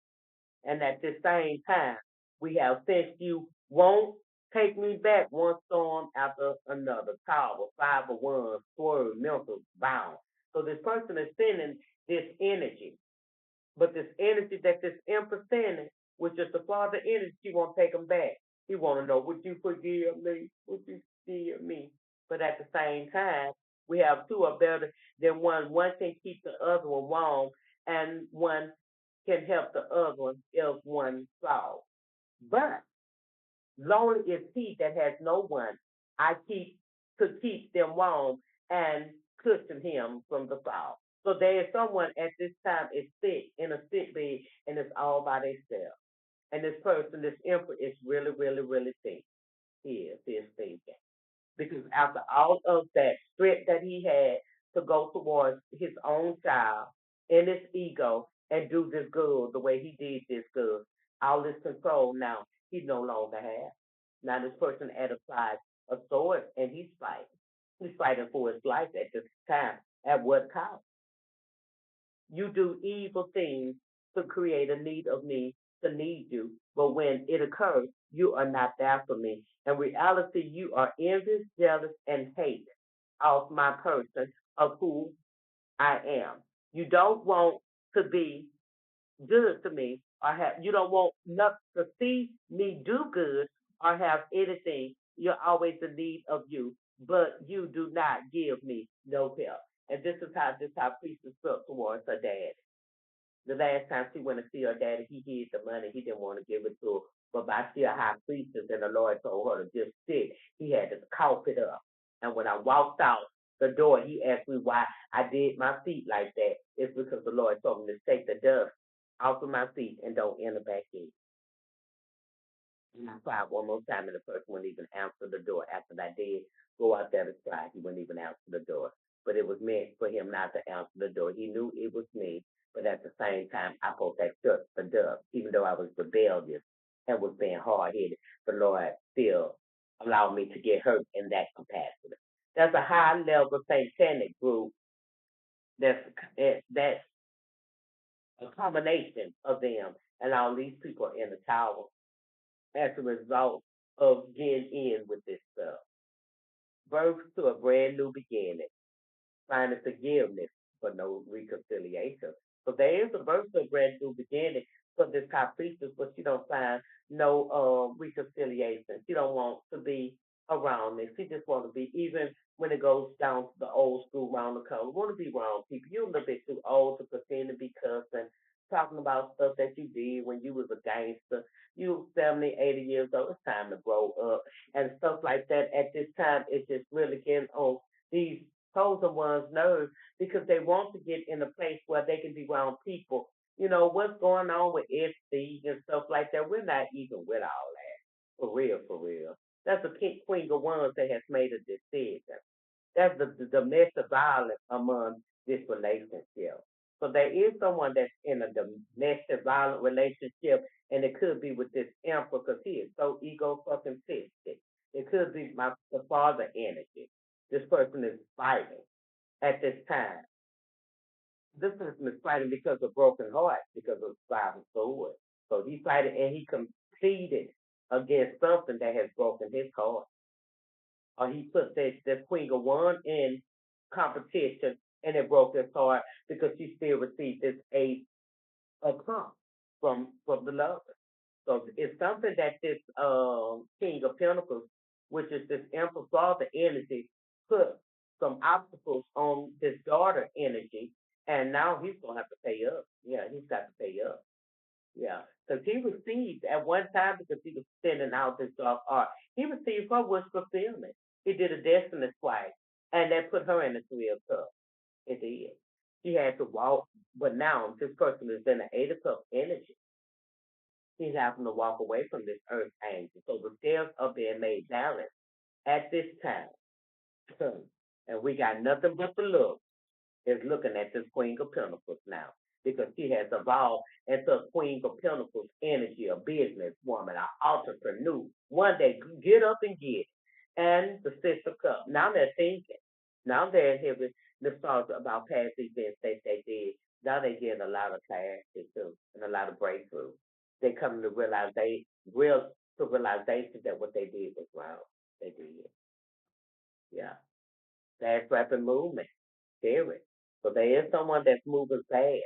And at the same time, we have since you won't take me back one storm after another. Tower, 5 of Wands, swerve, mental, bound. So this person is sending this energy but this energy that this empress sending, which is the father energy, he won't take them back. He want to know, would you forgive me? Would you forgive me? But at the same time, we have two are better than one. One can keep the other one warm, and one can help the other one if one falls. But lonely is he that has no one. I keep to keep them warm and cushion him from the fall. So there is someone at this time is sick in a sick bed and it's all by themselves. And this person, this emperor, is really, really, really sick. He is thinking. Because after all of that strength that he had to go towards his own child and his ego and do this good the way he did this good, all this control now he no longer has. Now this person had applied a sword and he's fighting. He's fighting for his life at this time. At what cost? You do evil things to create a need of me to need you, but when it occurs, you are not there for me. In reality, you are envious, jealous, and hate of my person, of who I am. You don't want to be good to me or have you don't want not to see me do good or have anything. You're always in need of you, but you do not give me no help. And this is how priestess felt towards her dad. The last time she went to see her daddy, he hid the money. He didn't want to give it to her. But by sheer high priestess and the Lord told her to just sit, he had to cough it up. And when I walked out the door, he asked me why I did my feet like that. It's because the Lord told me to take the dust off of my feet and don't enter back in. And I tried one more time, and the person wouldn't even answer the door. After I did go out there to try, he wouldn't even answer the door. but it was meant for him not to answer the door. He knew it was me, but at the same time, I supposed to accept the dove, even though I was rebellious and was being hard headed. The Lord still allowed me to get hurt in that capacity. That's a high level satanic group that's that's a combination of them, and all these people are in the tower as a result of getting in with this stuff. Birth to a brand new beginning, finding forgiveness for no reconciliation. So there is a birth to a brand new beginning for this high priestess, but she don't find no reconciliation. She don't want to be around this. She just want to be, even when it goes down to the old school round the color, want to be around people. You're a little bit too old to pretend to be cussing, talking about stuff that you did when you was a gangster. You 70, 80 years old. It's time to grow up and stuff like that. At this time, it's just really getting on these chosen ones' nerves because they want to get in a place where they can be around people. You know, what's going on with SC and stuff like that. We're not even with all that. For real, for real. That's the queen of wands that has made a decision. That's the domestic violence among this relationship. So there is someone that's in a domestic violent relationship, and it could be with this emperor because he is so ego fucking fisted. It could be the father energy. This person is fighting at this time. This person is fighting because of broken heart, because of violent sword. So he's fighting and he conceded against something that has broken his heart. Or he put this Queen of Wands in competition and it broke his heart because she still received this Ace of Cups from the lover. So it's something that this King of Pentacles, which is this Emperor Father energy, put some obstacles on this daughter energy, and now he's gonna have to pay up. Yeah, he's got to pay up. Yeah, because he received at one time because he was sending out this dark art. He received her wish fulfillment. He did a destiny swipe, and that put her in the Three of Cups. It did. She had to walk, but now this person is in the Eight of Cups energy. He's having to walk away from this earth angel. So the scales are being made balanced at this time. And we got nothing but the look is looking at this Queen of Pentacles now because she has evolved into a Queen of Pentacles energy, a businesswoman, an entrepreneur. One day, get up and get it. And the Six of Cups. Now they're thinking. Now they're hearing the thoughts about past events that they did. Now they're getting a lot of clarity too and a lot of breakthrough. They come to realization that what they did was wrong. They did. Yeah. Fast rapid movement. Spirit. So there is someone that's moving fast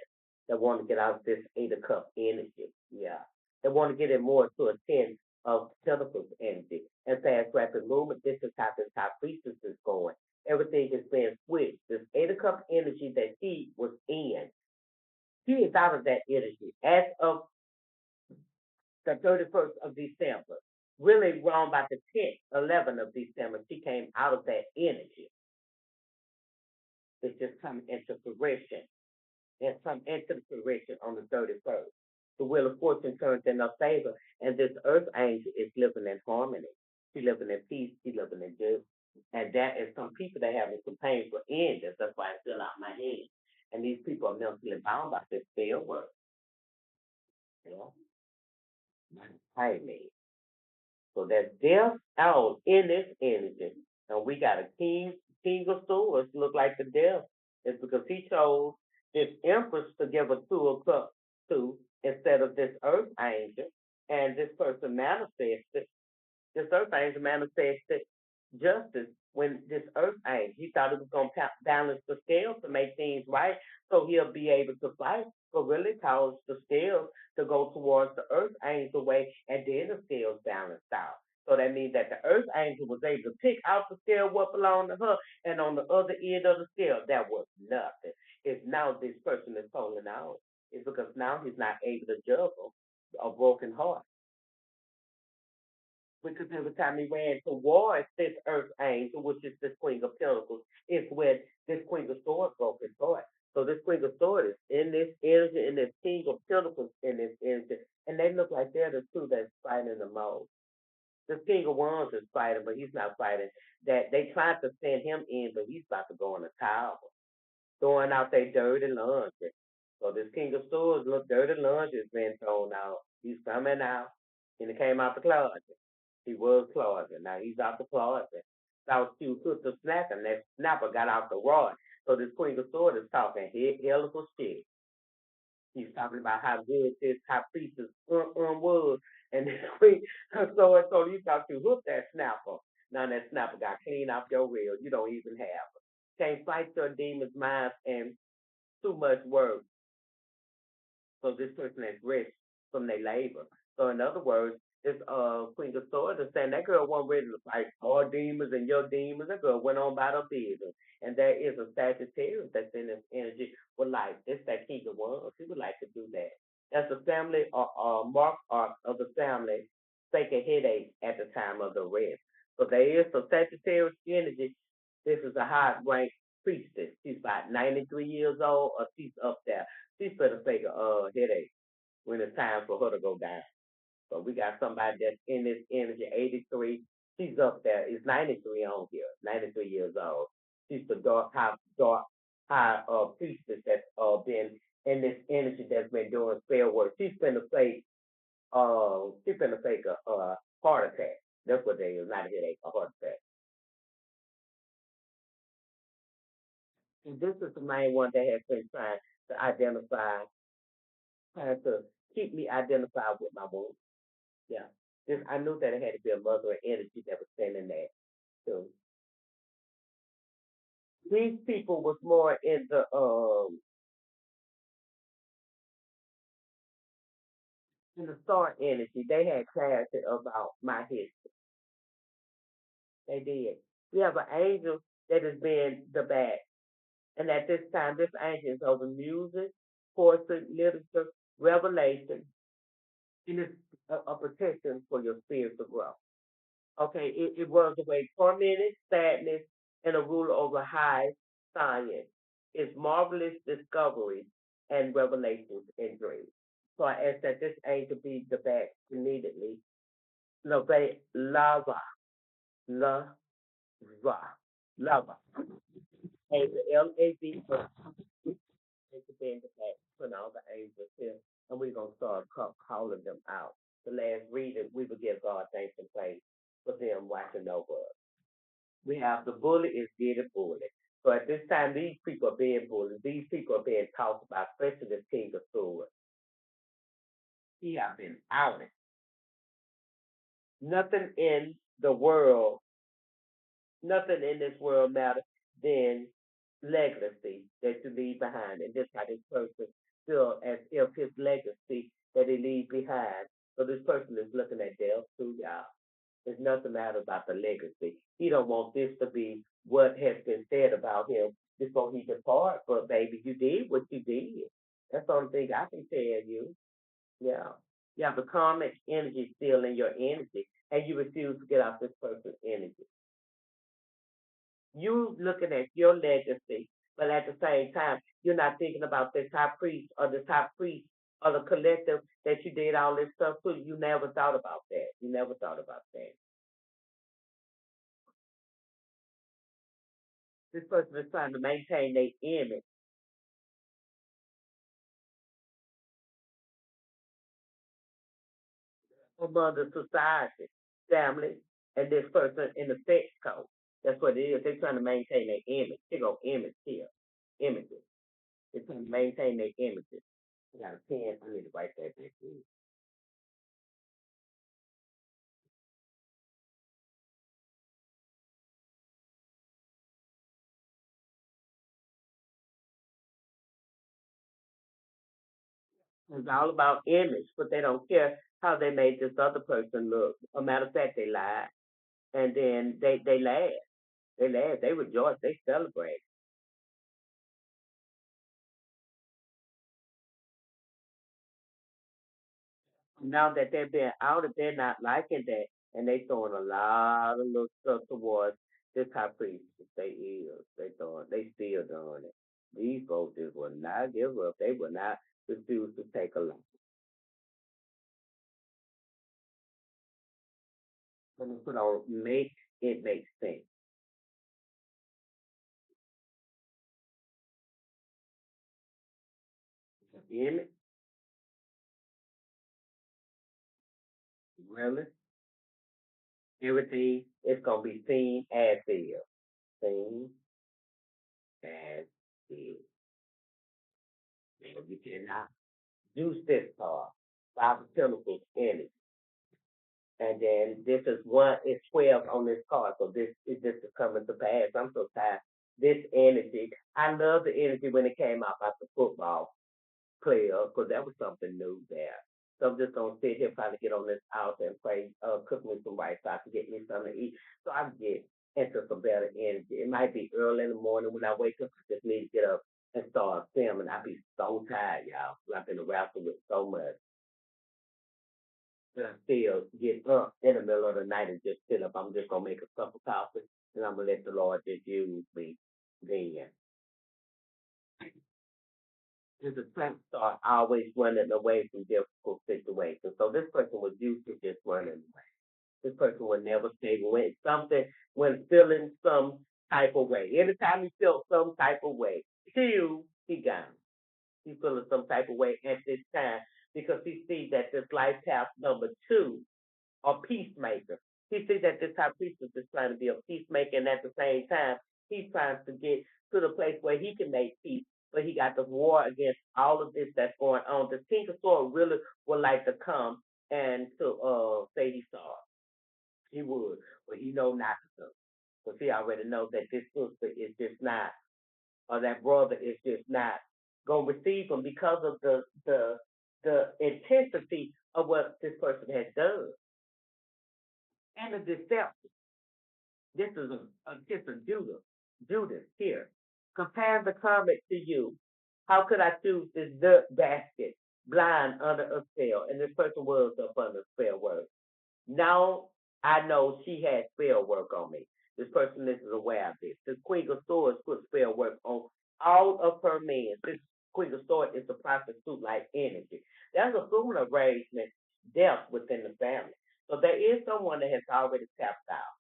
that want to get out of this Eight of Cup energy. Yeah. They want to get it more to a 10 of Pentacles energy. And fast rapid movement, this is how this high priestess is going. Everything is being switched. This Eight of Cup energy that he was in, he is out of that energy as of the 31st of December. Really wrong by the 10th, 11th of December, she came out of that energy. It's just coming into fruition. It's come into the fruition on the 31st. The wheel of fortune turns in her favor, and this earth angel is living in harmony. She living in peace. She living in joy. And that is some people that having some painful endings. That's why I fill out my head. And these people are mentally bound by this spell work. You know? Hey, man. So there's death out in this energy. And we got a king of swords look like the death. It's because he chose this empress to give a two of cups to instead of this earth angel. And this person manifested, this earth angel manifested justice when this earth angel, he thought it was going to balance the scales to make things right so he'll be able to fight, but really caused the scales to go towards the earth angel way and then the scales balanced out. So that means that the earth angel was able to pick out the scale what belonged to her, and on the other end of the scale, that was nothing. It's now this person is holding out. It's because now he's not able to juggle a broken heart because every time he ran towards this earth angel, which is this Queen of Pentacles, is when this Queen of Swords broke his heart. So this Queen of Swords is in this energy, and this King of Pentacles in this energy, and they look like they're the two that's fighting the most. The King of Wands is fighting, but he's not fighting. That they tried to send him in, but he's about to go in the tower, throwing out their dirty laundry. So this king of swords, look, dirty laundry has been thrown out. He's coming out. And he came out the closet. He was closet. Now he's out the closet. So she was put the snapper, and that snapper got out the rod. So this queen of swords is talking hell of a shit. He's talking about how good this high priestess was, and this queen. So you thought you hooked that snapper. Now that snapper got clean off your reel. You don't even have it. Can't fight your demon's mind and too much work. So this person is rich from their labor. So in other words, this Queen of Swords is saying that girl wasn't ready to fight our demons and your demons. That girl went on about her business. And there is a Sagittarius that's in this energy with like it's that King of Wands. She would like to do that. That's the family mark arc of the family take a headache at the time of the rest. So there is a Sagittarius energy. This is a high rank priestess. She's about 93 years old or she's up there. She's gonna take a headache when it's time for her to go down. So we got somebody that's in this energy, 83. She's up there. It's 93 on here, 93 years old. She's the high priestess that's been in this energy that's been doing spell work. She's gonna take a heart attack. That's what they is, not a headache, a heart attack. And this is the main one that has been trying to keep me identified with my wound. Yeah. This, I knew that it had to be a mother energy that was standing there. So these people was more in the star energy. They had clarity about my history. They did. We have an angel that has been the back. And at this time, this angel is over music, poetry, literature, revelation, and it's a protection for your spiritual growth. Okay, it was away tormented, sadness, and a rule over high science. It's marvelous discoveries and revelations in dreams. So I ask that this angel be the back immediately. Lava, lava, lava. Angel LAV to be in the back, put all the angels here, and we're gonna start calling them out. The last reading, we will give God thanks and praise for them watching over us. We have the bully is getting bullied. So at this time, these people are being bullied. These people are being talked about, especially the King of Swords. He has been outed. Nothing in the world, nothing in this world matters than legacy that you leave behind. And this how this person feel as if his legacy that he leaves behind. So this person is looking at death too, y'all. There's nothing matter about the legacy. He don't want this to be what has been said about him before he depart. But baby, you did what you did. That's the only thing I can tell you. Yeah. You have the karmic energy still in your energy, and you refuse to get off this person's energy. You looking at your legacy, but at the same time, you're not thinking about this high priest or the top priest or the collective that you did all this stuff to. You never thought about that. You never thought about that. This person is trying to maintain their image among the society, family, and this person in the sex code. That's what it is. They're trying to maintain their image. They go image here, images. They're trying to maintain their images. I got a pen. I need to write that back in. It's all about image, but they don't care how they made this other person look. A matter of fact, they lied, and then they laugh. They laugh. They rejoice. They celebrate. Now that they're being outed, they're not liking that, and they throwing a lot of little stuff towards this high priest. They is. They still doing it. These folks just will not give up. They will not refuse to take a loss. Let me put on make it make sense. Image, really, everything is gonna be seen as is. Seen as is. And you cannot use this part. Five chemicals in it. And then this is one, it's 12 on this card. So this is just coming to pass. I'm so tired. This energy, I love the energy when it came out about the football player because that was something new there. So I'm just gonna sit here probably get on this house and pray, cook me some rice so I can get me something to eat. So I can get into some better energy. It might be early in the morning when I wake up. I just need to get up and start filming. I be so tired, y'all. I've been wrestling with so much. But I still get up in the middle of the night and just sit up. I'm just gonna make a cup of coffee and I'm gonna let the Lord just use me then. Because the tramp start always running away from difficult situations. So this person was used to just running away. This person would never stay when feeling some type of way. Anytime he felt some type of way, he gone. He feeling some type of way at this time because he sees that this life path number two, a peacemaker. He sees that this high priest is just trying to be a peacemaker, and at the same time, he's trying to get to the place where he can make peace. But he got the war against all of this that's going on. The King of Swords really would like to come and to say he saw it. He would, but he know not to. Because he already knows that this sister is just not, or that brother is just not gonna receive him because of the intensity of what this person has done and the deception. This is a kiss of Judas here. Compare the comment to you. How could I choose this dirt basket blind under a spell? And this person was up under a spell word. Now I know she had spell work on me. This person is aware of this. The Queen of Swords put spell work on all of her men. This Queen of Swords is a prostitute like energy. There's a food arrangement depth within the family. So there is someone that has already tapped out.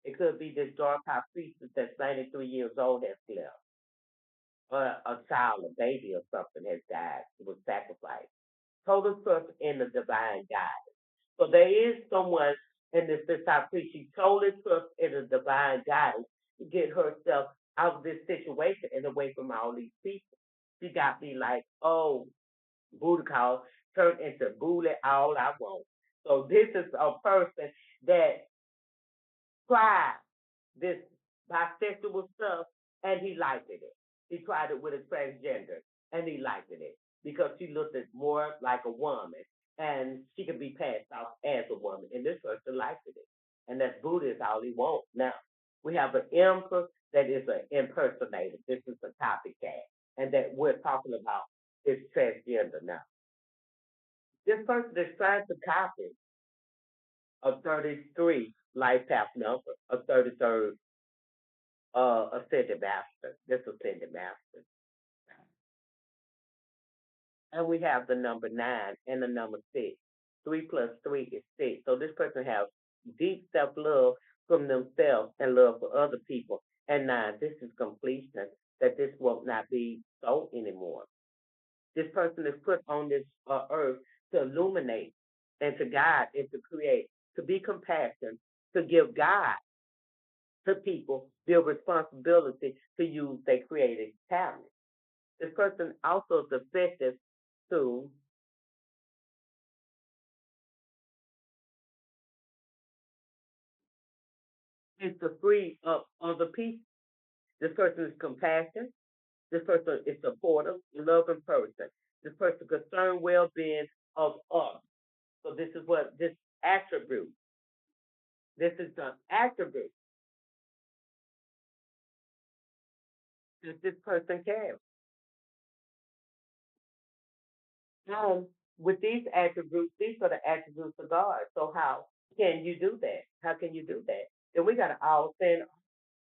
It could be this dark high priestess that's 93 years old has left. Or a child, a baby or something has died, was sacrificed. Total trust in the divine God. So there is someone in this high priest. She totally trusts in the divine guidance to get herself out of this situation and away from all these people. She got me like, oh, booty call turned into booty all I want. So this is a person that tried this bisexual stuff and he liked it. He tried it with a transgender and he liked it because she looked at more like a woman and she could be passed off as a woman. And this person liked it. And that Buddha is all he wants. Now, we have an emperor that is an impersonator. This is a copycat. And that we're talking about is transgender now. This person is trying to copy a 33 life path number, a 33rd ascended master. This ascended master. And we have the number 9 and the number 6. 3 plus 3 is 6. So this person has deep self love from themselves and love for other people. And 9, this is completion, that this will not be so anymore. This person is put on this earth to illuminate and to guide and to create, to be compassionate, to give God to people their responsibility to use their creative talent. This person also is effective to is to free up other people. This person is compassionate. This person is supportive, loving person. This person concerned well-being of us. So this is what this attribute. This is the attribute that this person carries. And with these attributes, these are the attributes of God. So how can you do that? How can you do that? Then we got an all sin,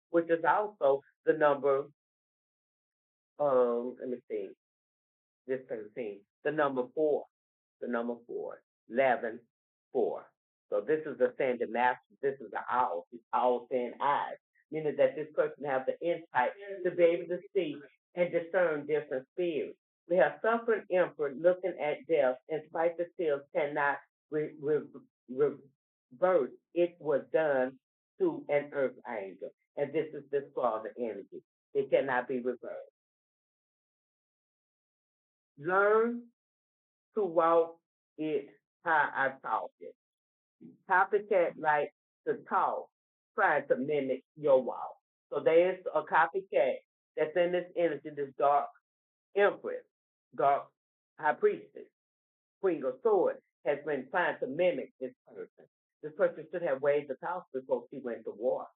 which is also the number. Let me see. This 13. The number 4. The number 4. 11, 4. So this is the ascended master. This is the owl. It's owl saying eyes, meaning that this person has the insight to be able to see and discern different spirits. We have suffering emperor looking at death, in spite the seals cannot reverse. It was done to an earth angel. And this is this father energy. It cannot be reversed. Learn to walk it how I taught it. Copycat like to talk, trying to mimic your walk. So there's a copycat that's in this energy, this dark empress, dark high priestess, queen of swords, has been trying to mimic this person. This person should have waved the talk before she went to war.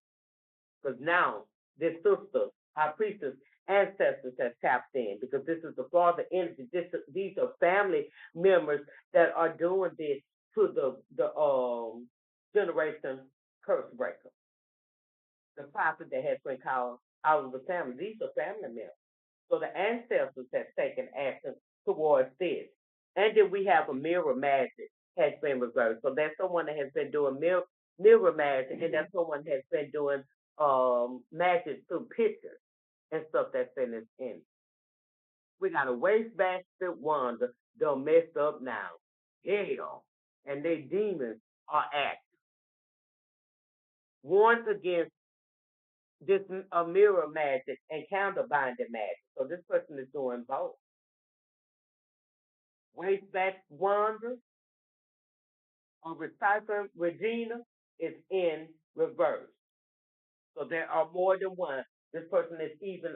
Because now this sister, our priestess, ancestors have tapped in because this is the father energy. These are family members that are doing this to the generation curse breaker. The prophet that has been called out of the family. These are family members. So the ancestors have taken action towards this. And then we have a mirror magic has been reversed. So there's someone that has been doing mirror magic, and there's someone that has been doing magic through pictures and stuff that's in this in. We got a wastebasket wonder done messed up now. Hell. And they demons are active. Warns against this mirror magic and candle binding magic. So this person is doing both. Wasteback wonder or recycling Regina is in reverse. So there are more than one. This person is even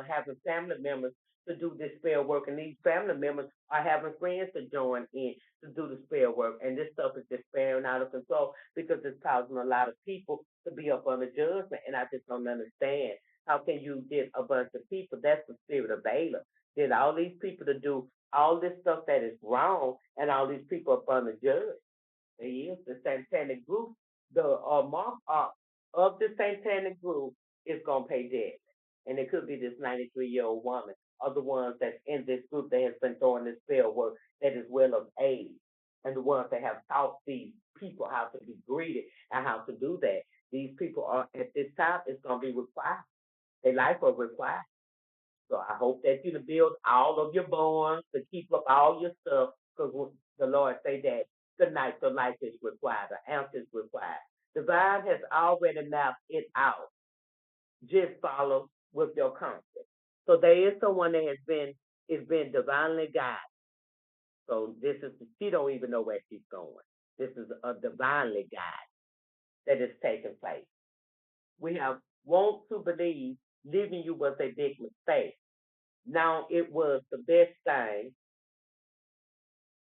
having family members to do this spell work, and these family members are having friends to join in to do the spell work. And this stuff is just spiraling out of control because it's causing a lot of people to be up under judgment. And I just don't understand how can you get a bunch of people? That's the spirit of Bala. Get all these people to do all this stuff that is wrong, and all these people up under judge. They use the satanic group. The mark of the satanic group is gonna pay debt, and it could be this 93-year-old woman, or the ones that's in this group that has been doing this spell work that is well of age, and the ones that have taught these people how to be greeted and how to do that. These people are at this time. It's gonna be required. Their life will require. So I hope that you to build all of your bonds to keep up all your stuff, because the Lord say that the night the life is required, the ounce is required. Divine has already mapped it out. Just follow with your compass. So there is someone that is been divinely guided. So this is she don't even know where she's going. This is a divinely guide that is taking place. We have want to believe leaving you was a big mistake. Now it was the best thing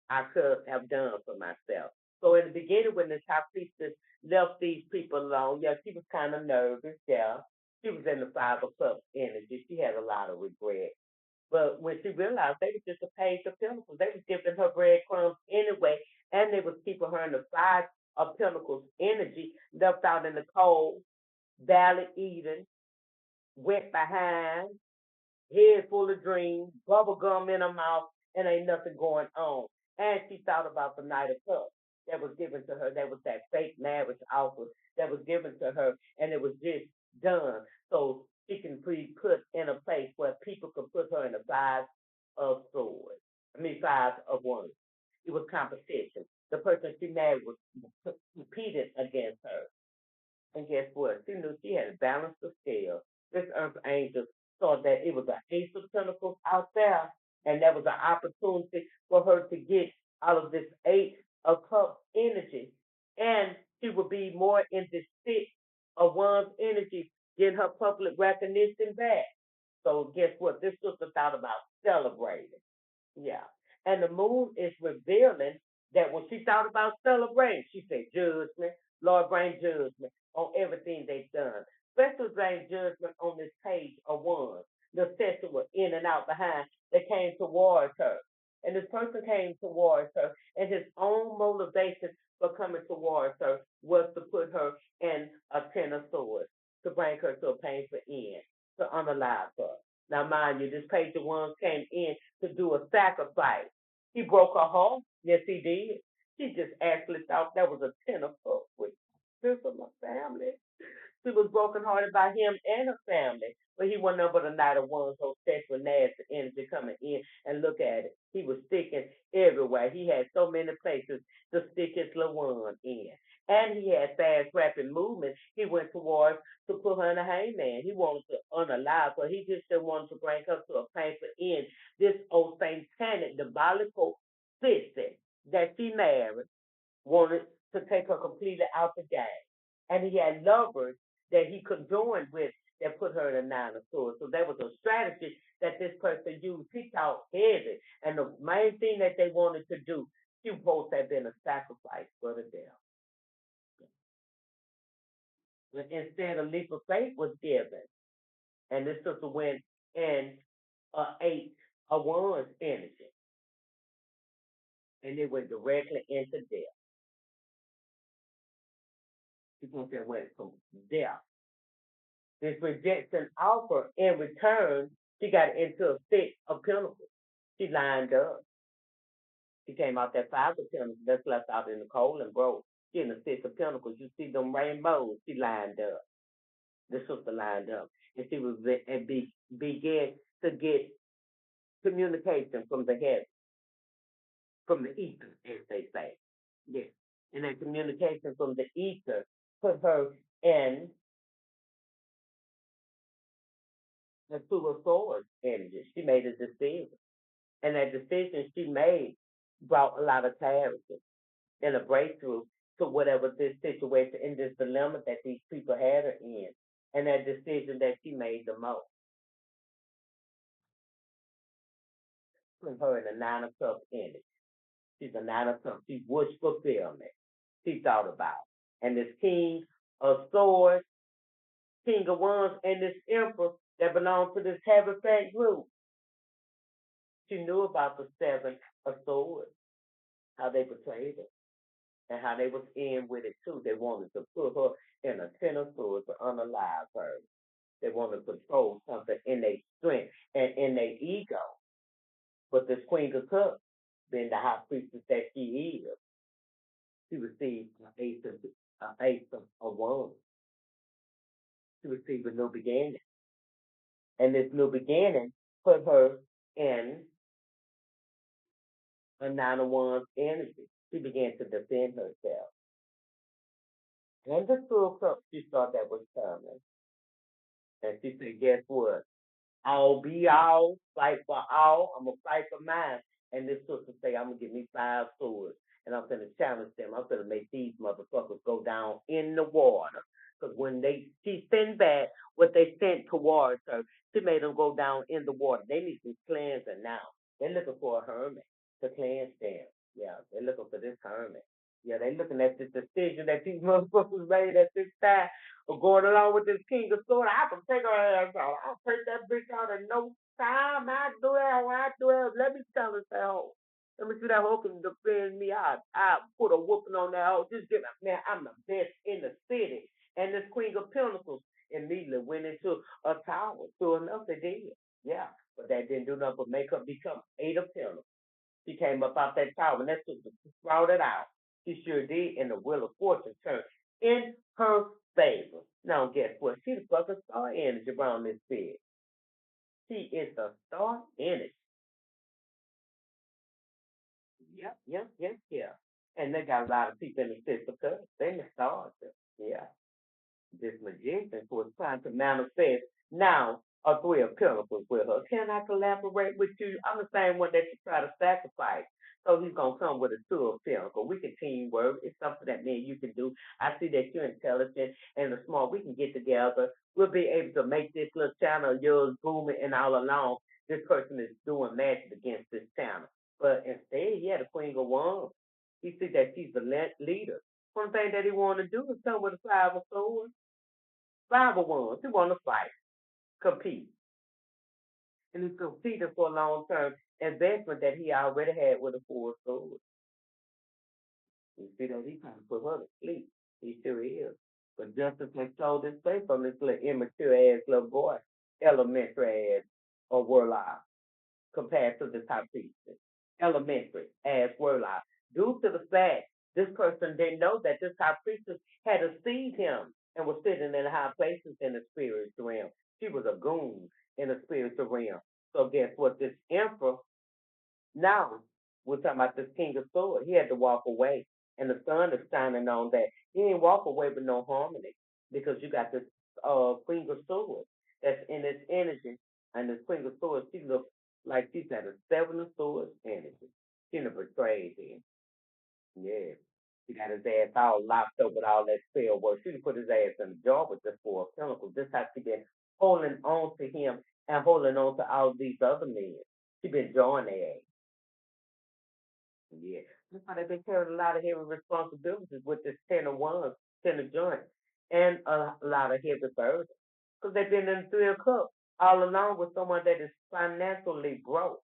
I could have done for myself. So in the beginning, when the top priestess left these people alone, yeah, she was kind of nervous. Yeah, she was in the Five of Cups energy. She had a lot of regret. But when she realized they was just a page of Pentacles, they was giving her breadcrumbs anyway, and they was keeping her in the Five of Pentacles energy, left out in the cold, valley eating, wet behind, head full of dreams, bubble gum in her mouth, and ain't nothing going on. And she thought about the Knight of Cups that was given to her. That was that fake marriage offer that was given to her, and it was just done so she can be put in a place where people could put her in a five of swords. I mean, five of wands. It was competition. The person she married was competing against her. And guess what? She knew she had to balance the scale. This earth angel saw that it was an ace of pentacles out there, and that was an opportunity for her to get out of this eight of cups energy. And she would be more in the six of wands energy, getting her public recognition back. So guess what? This sister thought about celebrating. Yeah. And the moon is revealing that when she thought about celebrating, she said, judgment, Lord, bring judgment on everything they've done. Especially bring judgment on this page of wands. The sexual in and out behind that came towards her. And this person came towards her, and his own motivation for coming towards her was to put her in a ten of swords, to bring her to a painful end, to unalive her. Now, mind you, this page of wands came in to do a sacrifice. He broke her heart. Yes, he did. She just actually thought that was a ten of cups, which this is my family. She was brokenhearted by him and her family. But he wasn't up but a night of one, so sexual nasty energy coming in. And look at it. He was sticking everywhere. He had so many places to stick his little one in. And he had fast, rapid movement. He went towards to put her in a hangman. He wanted to unalive her. He just didn't want to bring her to a painful end. This old satanic, diabolical sister that she married wanted to take her completely out the game. And he had lovers that he conjoined with that put her in a nine of swords. So that was a strategy that this person used. He thought heavy. And the main thing that they wanted to do, she was supposed to have been a sacrifice for the devil. But instead, a leap of faith was given. And this sister went and ate a one's energy. And they went directly into death. People went from death. This rejection offer in return, she got into a six of pentacles. She lined up. She came out that five of pentacles that's left out in the cold and broke. She in the six of pentacles. You see them rainbows. She lined up. The sister lined up, and she was and began to get communication from the heaven, from the ether, as they say. Yes, and that communication from the ether put her in the two of swords energy. She made a decision. And that decision she made brought a lot of clarity and a breakthrough to whatever this situation and this dilemma that these people had her in. And that decision that she made the most. Put her in the nine of cups energy. She's a nine of cups. She wished fulfillment. She thought about. And this king of swords, king of wands, and this emperor that belonged to this Habitat group. She knew about the seven of swords, how they betrayed her, and how they was in with it too. They wanted to put her in a ten of swords to unalive her. They wanted to control something in their strength and in their ego. But this Queen of Cups, being the high priestess that she is, she received an ace of wands. She received a new beginning. And this new beginning put her in a nine of wands energy. She began to defend herself. And the two of cups, she thought that was coming. And she said, guess what? I'll be all, fight for all. I'm going to fight for mine. And this sister say, I'm going to give me five swords. And I'm going to challenge them. I'm going to make these motherfuckers go down in the water. Because when she sent back what they sent towards her, she made them go down in the water. They need some cleansing now. They're looking for a hermit to cleanse them. Yeah, they're looking for this hermit. Yeah, they're looking at this decision that these motherfuckers made at this time of going along with this king of sword. I can take her ass out. I'll take that bitch out in no time. I do it. Let me challenge that hoe. Let me see that hoe can defend me. I put a whooping on that hoe. Just get me, man, I'm the best in the city. And this Queen of Pentacles immediately went into a tower. Sure enough, they did. Yeah, but that didn't do nothing but make her become eight of Pentacles. She came up out that tower, and that sister brought it out. She sure did, and the wheel of fortune turned in her favor. Now, guess what? She the fucking star energy around this bed. She is the star energy. Yep. And they got a lot of people in the system because they the stars. Yeah. This magician who is trying to manifest now a three of pentacles with her. Can I collaborate with you? I'm the same one that you try to sacrifice. So he's gonna come with a two of pentacles. We can teamwork. It's something that me and you can do. I see that you're intelligent and smart. We can get together. We'll be able to make this little channel of yours booming, and all along this person is doing magic against this channel. But instead, yeah, the Queen of Wands. He see that she's the leader. One thing that he want to do is come with a five of swords. Five of wands. He want to fight, compete. And he's competing for a long-term investment that he already had with a four of swords. You see that he trying to put her to sleep. He sure is. But justice has showed his face on this little immature ass little boy, elementary ass or warlock, compared to the top priestess. Elementary ass warlock. Due to the fact this person didn't know that this high priestess had deceived him and was sitting in high places in the spiritual realm. She was a goon in the spiritual realm. So guess what? This emperor now we're talking about this king of swords. He had to walk away, and the sun is shining on that. He ain't walk away with no harmony because you got this queen of swords that's in its energy, and this queen of swords she looks like she's had a seven of swords energy. She done betrayed him. Yeah. He got his ass all locked up with all that spell work. She put his ass in the jar with just four chemicals. This how she been holding on to him and holding on to all these other men. She been drawing their ass. Yeah. That's why they've been carrying a lot of heavy responsibilities with this 10 of Wands, 10 of Joints, and a lot of heavy burdens. Because they've been in the 3 of Cups all along with someone that is financially broke.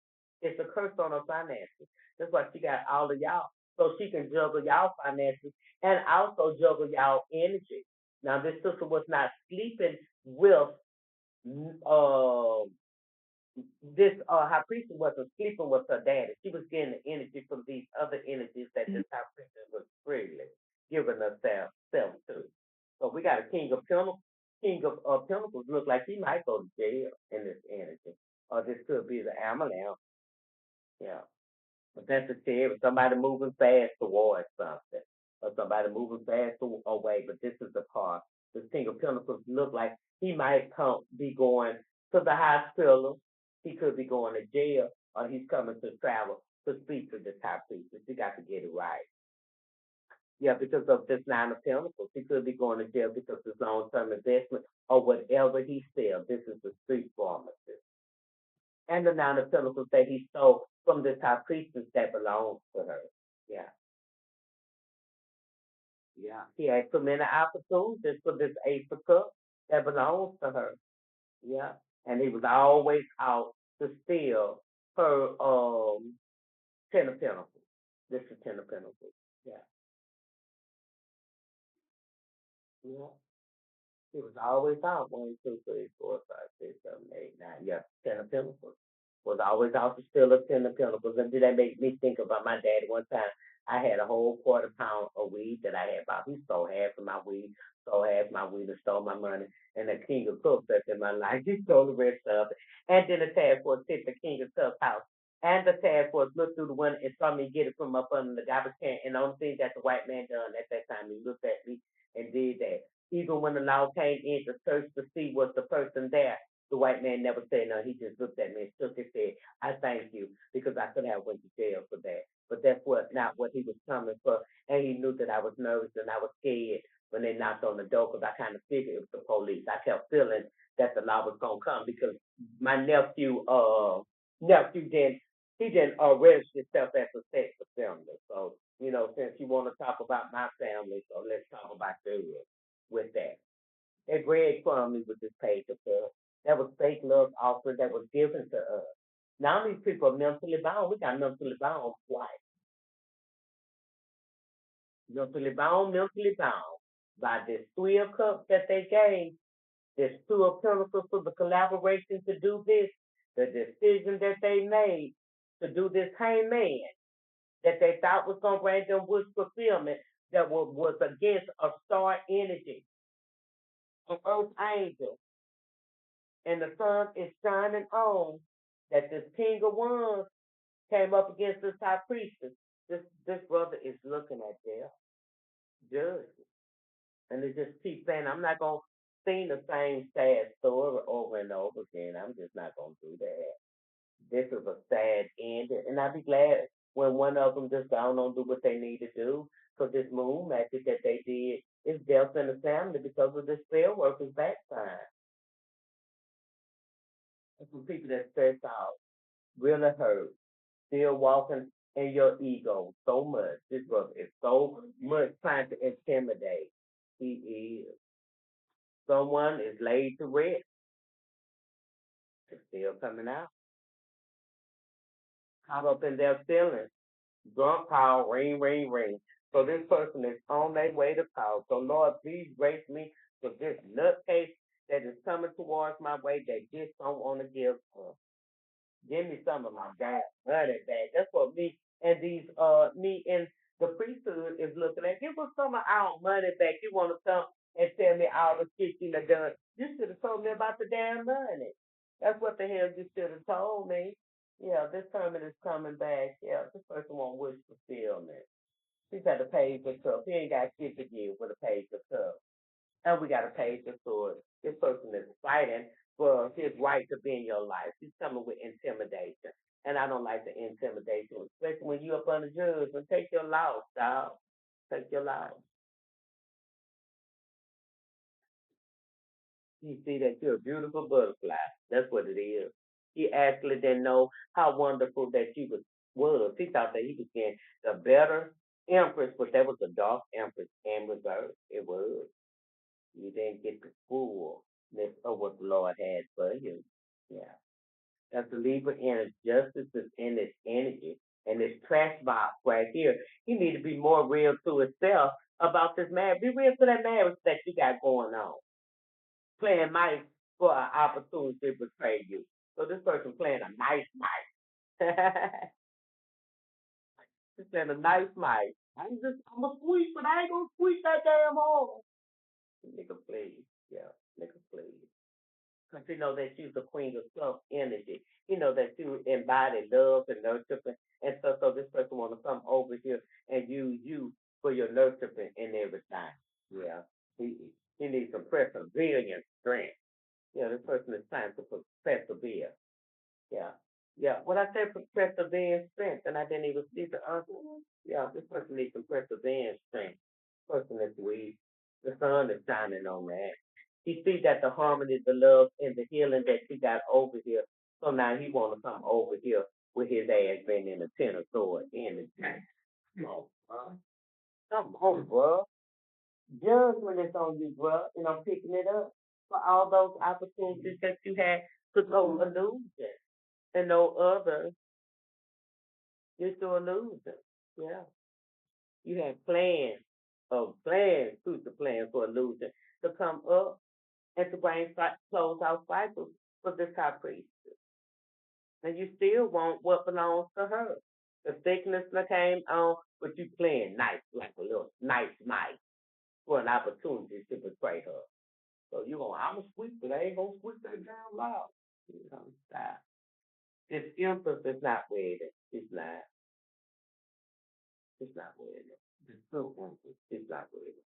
It's a curse on her finances. That's why she got all of y'all. So she can juggle y'all finances and also juggle y'all energy. Now, this sister was not sleeping with uh, this high priestess wasn't sleeping with her daddy. She was getting the energy from these other energies that this high priestess was freely giving herself to. So we got a king of pentacles. King of pentacles look like he might go to jail in this energy, or this could be the Amalam. Yeah. But that's a theory. Somebody moving fast towards something, or somebody moving fast away. But this is the part. The King of Pentacles look like he might be going to the hospital. He could be going to jail, or he's coming to travel to speak to the top priestess. You got to get it right. Yeah, because of this 9 of Pentacles. He could be going to jail because of his long-term investment or whatever he sells. This is the street pharmacist. And the 9 of Pentacles that he stole from this high priestess that belongs to her. Yeah. Yeah. He had so many opportunities for this Ace of Cups that belongs to her. Yeah. And he was always out to steal her 10 of Pentacles. This is 10 of Pentacles. Yeah. Yeah. He was always out. 1, 2, 3, 4, 5, 6, 7, 8, 9. Yeah, 10 of Pentacles. Was always out to steal a 10 of Pentacles. And did that make me think about my dad one time? I had a whole quarter pound of weed that I had bought. He stole half of my weed, stole half my weed, and stole my money. And the King of Cups that's in my life, he stole the rest of it. And then the task force hit the King of Cups house. And the task force looked through the window and saw me get it from up under the garbage can. And the only thing that the white man done at that time, he looked at me and did that. Even when the law came in to search to see was the person there, the white man never said no. He just looked at me and shook his head. I thank you because I could have went to jail for that. But that's not what he was coming for. And he knew that I was nervous and I was scared when they knocked on the door because I kind of figured it was the police. I kept feeling that the law was gonna come because my nephew didn't register himself as a sex offender. So since you want to talk about my family, so let's talk about yours with that. They breadcrumbed me with this page of stuff. That was fake love offer that was given to us. Now these people are mentally bound. We got mentally bound twice. Mentally bound by this 3 of Cups that they gave, this 2 of Pentacles for the collaboration to do this, the decision that they made to do this hangman that they thought was going to bring them wish fulfillment that was against a star energy, an earth angel, and the sun is shining on that this King of Wands came up against this high priestess. This brother is looking at their judgment. And they just keep saying, I'm not gonna sing the same sad story over and over again. I'm just not gonna do that. This is a sad ending. And I'd be glad when one of them just gone on do what they need to do. Because this moon magic that they did is death in the family because of this spell worker's backside. And some people that stress out, really hurt, still walking in your ego so much. This brother is so much trying to intimidate. He is. Someone is laid to rest. It's still coming out. Caught up in their feelings. Drunk call, ring, ring, ring. So this person is on their way to call. So Lord, please grace me for this nutcase that is coming towards my way that just don't want to give up. Give me some of my damn money back. That's what me and the priesthood is looking at. Give us some of our money back. You want to come and tell me all the shit you done done. You should have told me about the damn money. That's what the hell you should have told me. Yeah, this permit is coming back. Yeah, this person won't wish fulfillment. He's got to pay the cup. He ain't got shit to give with a page of cup. And we got to pay the sword. This person is fighting for his right to be in your life. He's coming with intimidation. And I don't like the intimidation, especially when you up on the judge. And take your loss, dog. Take your loss. He see that you're a beautiful butterfly. That's what it is. He actually didn't know how wonderful that you was. He thought that he was getting the better empress, but that was a dark empress in reverse. It was. You didn't get the fullness of what the Lord had for you. Yeah. That's the Libra energy. Justice is in this energy. And this trash box right here, he need to be more real to himself about this marriage. Be real to that marriage that you got going on. Playing nice for an opportunity to betray you. So this person playing a nice mic. He's playing a nice mic. I'm a squeak, but I ain't gonna squeak that damn hard. Nigga, please. Yeah, nigga, please. Because you know that she's the queen of self energy. You know that you embody love and nurturing and stuff. So this person want to come over here and use you for your nurturing and everything. Yeah. He, he needs some perseverance strength. Yeah, this person is trying to persevere. Yeah. Yeah. When I said perseverance strength, and I didn't even see the answer. Yeah, this person needs some perseverance strength. Person is weak. The sun is shining on that. He sees that the harmony, the love, and the healing that he got over here. So now he want to come over here with his ass being in a ten of swords in the tank. Come on, bro. Come on, bro. Judgment is on you, bro, and I'm picking it up for all those opportunities that you had to go illusion and no other. You're still a loser. Yeah. You had plans future plans for illusion to come up and to bring close out cycles for this high priest. And you still want what belongs to her. The sickness that came on, but you playing nice, like a little nice night for an opportunity to betray her. So you going, I'm a squeak, but I ain't gonna squeak that down loud. You know, stop. This empress is not with it. She's not. She's not with it. This true empress, she's not with it.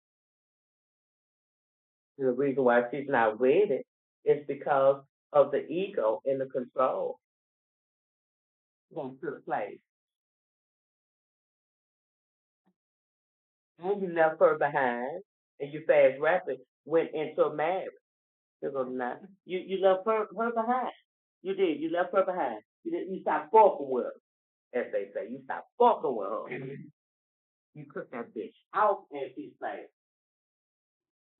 And the reason why she's not with it is because of the ego and the control going to the place. And you left her behind, and you fast rapid went into a marriage. You left her behind. You did. You left her behind. You stopped fucking with her, as they say. You stopped fucking with her. You took that bitch out, as she say,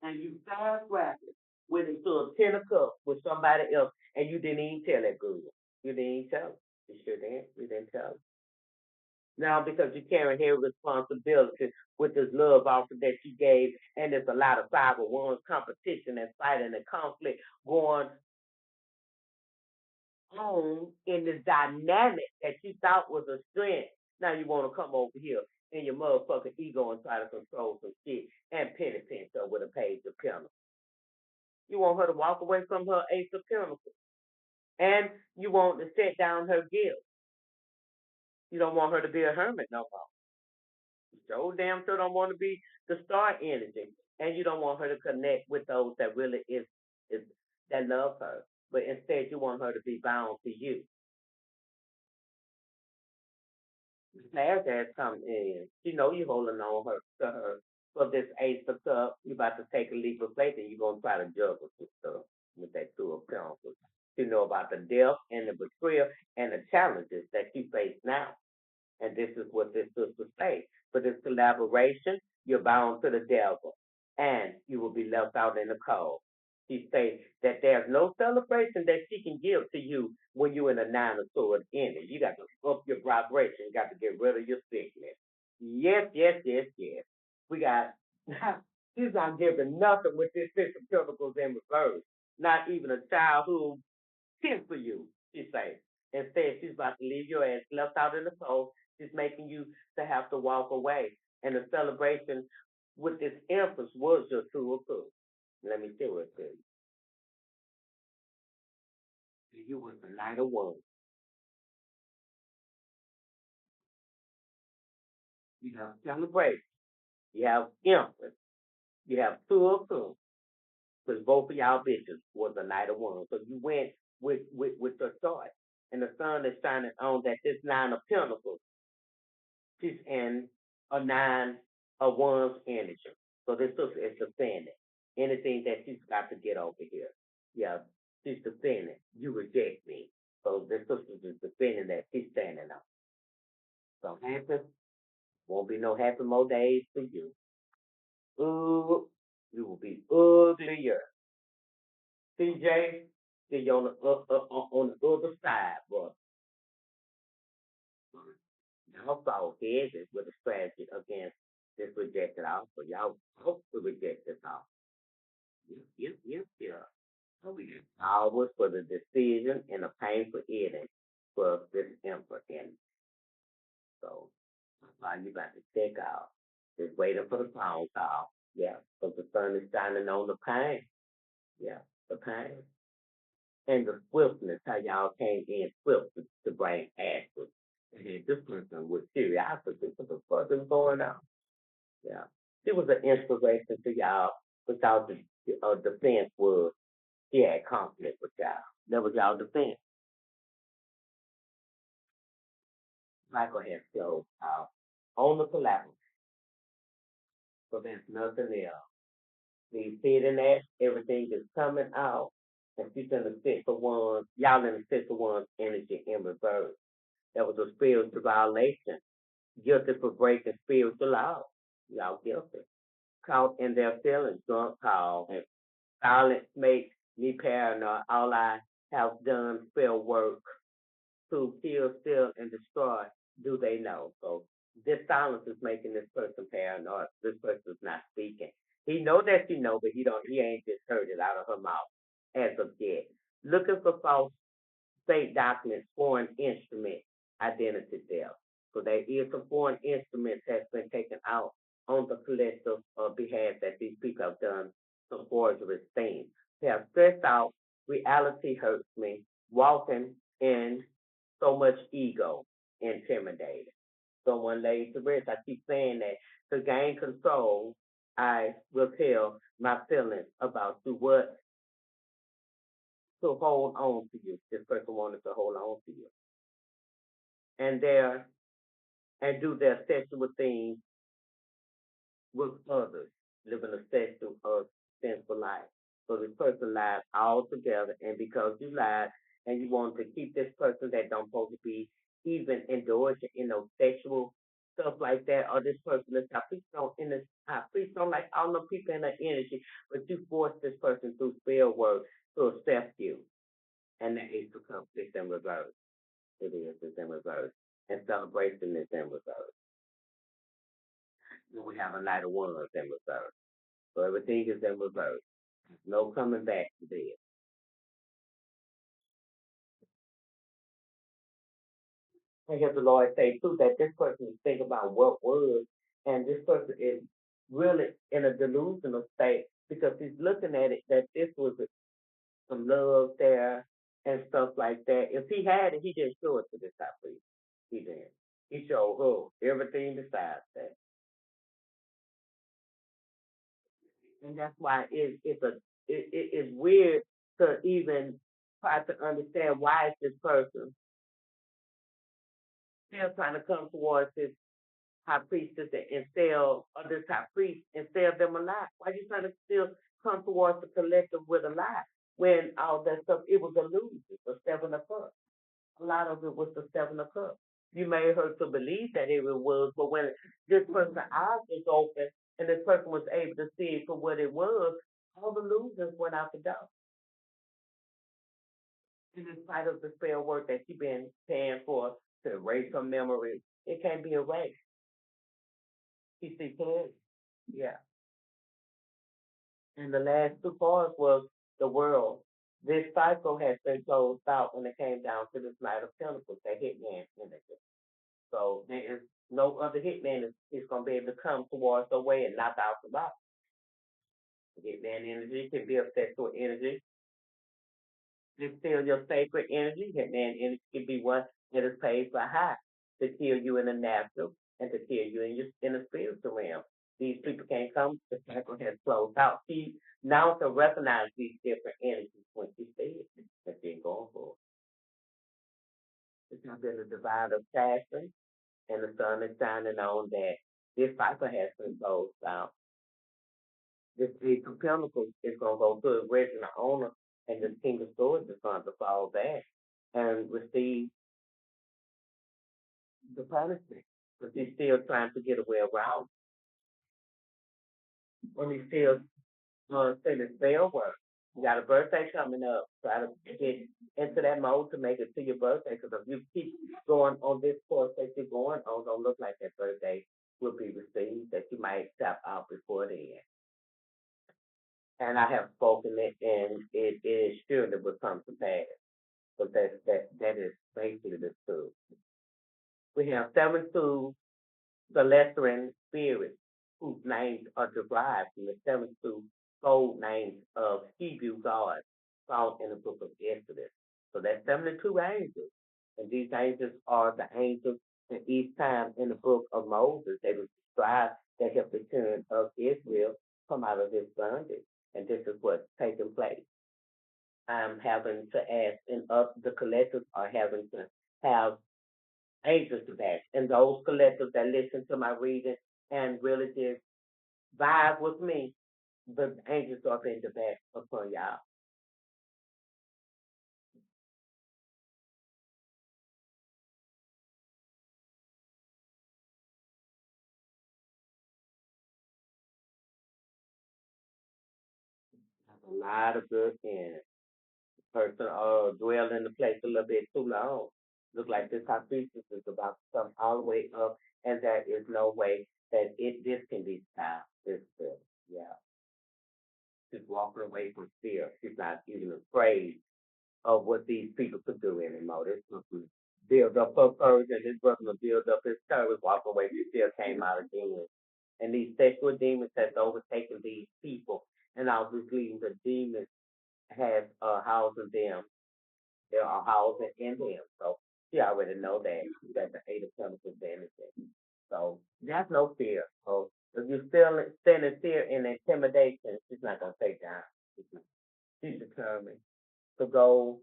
and you fast rapid went into a ten of cups with somebody else, and you didn't even tell that girl. You didn't even tell her. You sure didn't. You didn't tell her. Now, because you're carrying her responsibility with this love offer that you gave, and there's a lot of 501 competition and fighting and conflict going on in this dynamic that you thought was a strength. Now you want to come over here in your motherfucking ego and try to control some shit and penny pinch her with a page of pentacles. You want her to walk away from her ace of pentacles. And you want to set down her guilt. You don't want her to be a hermit no more. So damn sure don't want to be the star energy, and you don't want her to connect with those that really is that love her, but instead you want her to be bound to you. The past has come in. She know you holding on her to her for this ace of cup. You about to take a leap of faith, and you're gonna try to juggle some stuff with that two of pentacles. You know about the death and the betrayal and the challenges that you face now. And this is what this sister says. For this collaboration, you're bound to the devil, and you will be left out in the cold. She says that there's no celebration that she can give to you when you're in a nine of swords ending. You got to up your vibration. You got to get rid of your sickness. Yes, yes, yes, yes. We got, she's not giving nothing with this six of pentacles in reverse. Not even a childhood pin for you, she says. Instead, she's about to leave your ass left out in the cold. She's making you to have to walk away. And the celebration with this Empress was your two of cups. Let me show it to you. You was the Knight of Wands. You have celebration. You have Empress. You have two of cups. Because both of y'all bitches was a Knight of Wands. So you went with your choice. And the sun is shining on that this Nine of Pentacles. She's in a Nine of Wands energy. So this sister is defending anything that she's got to get over here. Yeah, she's defending. You reject me. So this sister is defending that she's standing on. So happy, won't be no happy more days for you. Ooh, you will be uglier. CJ, see you on the other side, bro. Y'all saw heads with a strategy against this rejected offer. Y'all hope to reject this offer. Yep. So we get hours for the decision and a painful ending for this emperor ending. So that's why you got to check out. Just waiting for the phone call. Yeah, because the sun is shining on the pain. Yeah, the pain. And the swiftness, how y'all came in swift to bring answers. And then this person with curiosity, what the fuck is going on? Yeah. It was an inspiration to y'all without the defense was she had conflict with y'all. That was y'all defense. Michael has showed on the collateral. So there's nothing else. He's hitting that, everything is coming out. And she's in the six of wands, y'all in the six of wands energy in reverse. That was a spiritual violation. Guilty for breaking spiritual laws. Y'all guilty. Caught in their feelings, drunk call. And violence makes me paranoid. All I have done fair work to kill, steal, and destroy. Do they know? So this silence is making this person paranoid. This person is not speaking. He know that she know, but he don't. He ain't just heard it out of her mouth as of yet. Looking for false state documents, foreign instrument identity theft. So there is some foreign instruments that's been taken out on the collective behalf that these people have done some forgery things. They have stressed out. Reality hurts me. Walking in so much ego, intimidated. Someone lays to rest. I keep saying that to gain control, I will tell my feelings about you. What to hold on to you. This person wanted to hold on to you. And their and do their sexual things with others, living a sexual or sinful life. So this person lied all together, and because you lied and you want to keep this person that don't supposed to be even indulging in those sexual stuff like that, or this person is I please don't like all the people in the energy, but you force this person through spell work to accept you. And the Ace of Cups is in reverse. It is, it's in reverse. And celebration is in reverse. And we have a Knight of Wands in reverse. So everything is in reverse. No coming back to this. I hear the Lord say too that this person is thinking about what was, and this person is really in a delusional state because he's looking at it that this was some love there and stuff like that. If he had it, he didn't show it to this high priest. He didn't. He showed her everything besides that. And that's why it is weird to even try to understand why is this person still trying to come towards this high priestess and sell or this high priest and sell them a lie. Why you trying to still come towards the collective with a lie when all that stuff it was illusion, the seven of cups. A lot of it was the seven of cups. You made her to believe that it was, but when this person's eyes was open and this person was able to see it for what it was, all the illusions went out the door. And in spite of the spell work that you've been paying for to erase her memory, it can't be erased. You see clearly? Yeah. And the last two cards was the world. This cycle has been closed out when it came down to this Knight of Pentacles, that hitman energy. So there is no other hitman is going to be able to come towards the way and knock out the box. Hitman energy can be a sexual energy. Just feel your sacred energy. Hitman energy can be one that is paid for high to kill you in the natural and to kill you in the spiritual realm. These people can't come. The cycle has closed out. She now to recognize these different energies when she says that they're going for. It's not been a divine passion, and the sun is shining on that. This cycle has been closed out. This Ace of Pentacles is going to go to the original owner, and the King of Swords is going to fall back and receive the punishment. But he's still trying to get away around. When he still say the spell work. You got a birthday coming up. Try to get into that mode to make it to your birthday. Because if you keep going on this course that you're going on, don't look like that birthday will be received. That you might step out before then. And I have spoken it, and it is sure to become to pass. But that is basically the truth. We have 72 Celestian spirits whose names are derived from the 72 code names of Hebrew gods found in the book of Exodus. So that's 72 angels. And these angels are the angels that each time in the book of Moses they would describe that have returned of Israel come out of his bondage. And this is what's taking place. I'm having to ask, and the collectors are having to have angels to back. And those collectors that listen to my reading and really just vibe with me, the angels are being to back upon y'all. A lot of good in person dwell in the place a little bit too long. Look like this high priestess is about to come all the way up, and there is no way that this can be stopped. Yeah. She's walking away from fear. She's not even afraid of what these people could do anymore. This person build up her courage, and this brother will build up his courage, walk away. She still came out again. And these sexual demons has overtaken these people, and obviously the demons has housing them. There are housing in them. So she already know that the eight of pentacles benefit. So there's no fear. So if you're still in fear and intimidation, she's not gonna take down. She's determined to go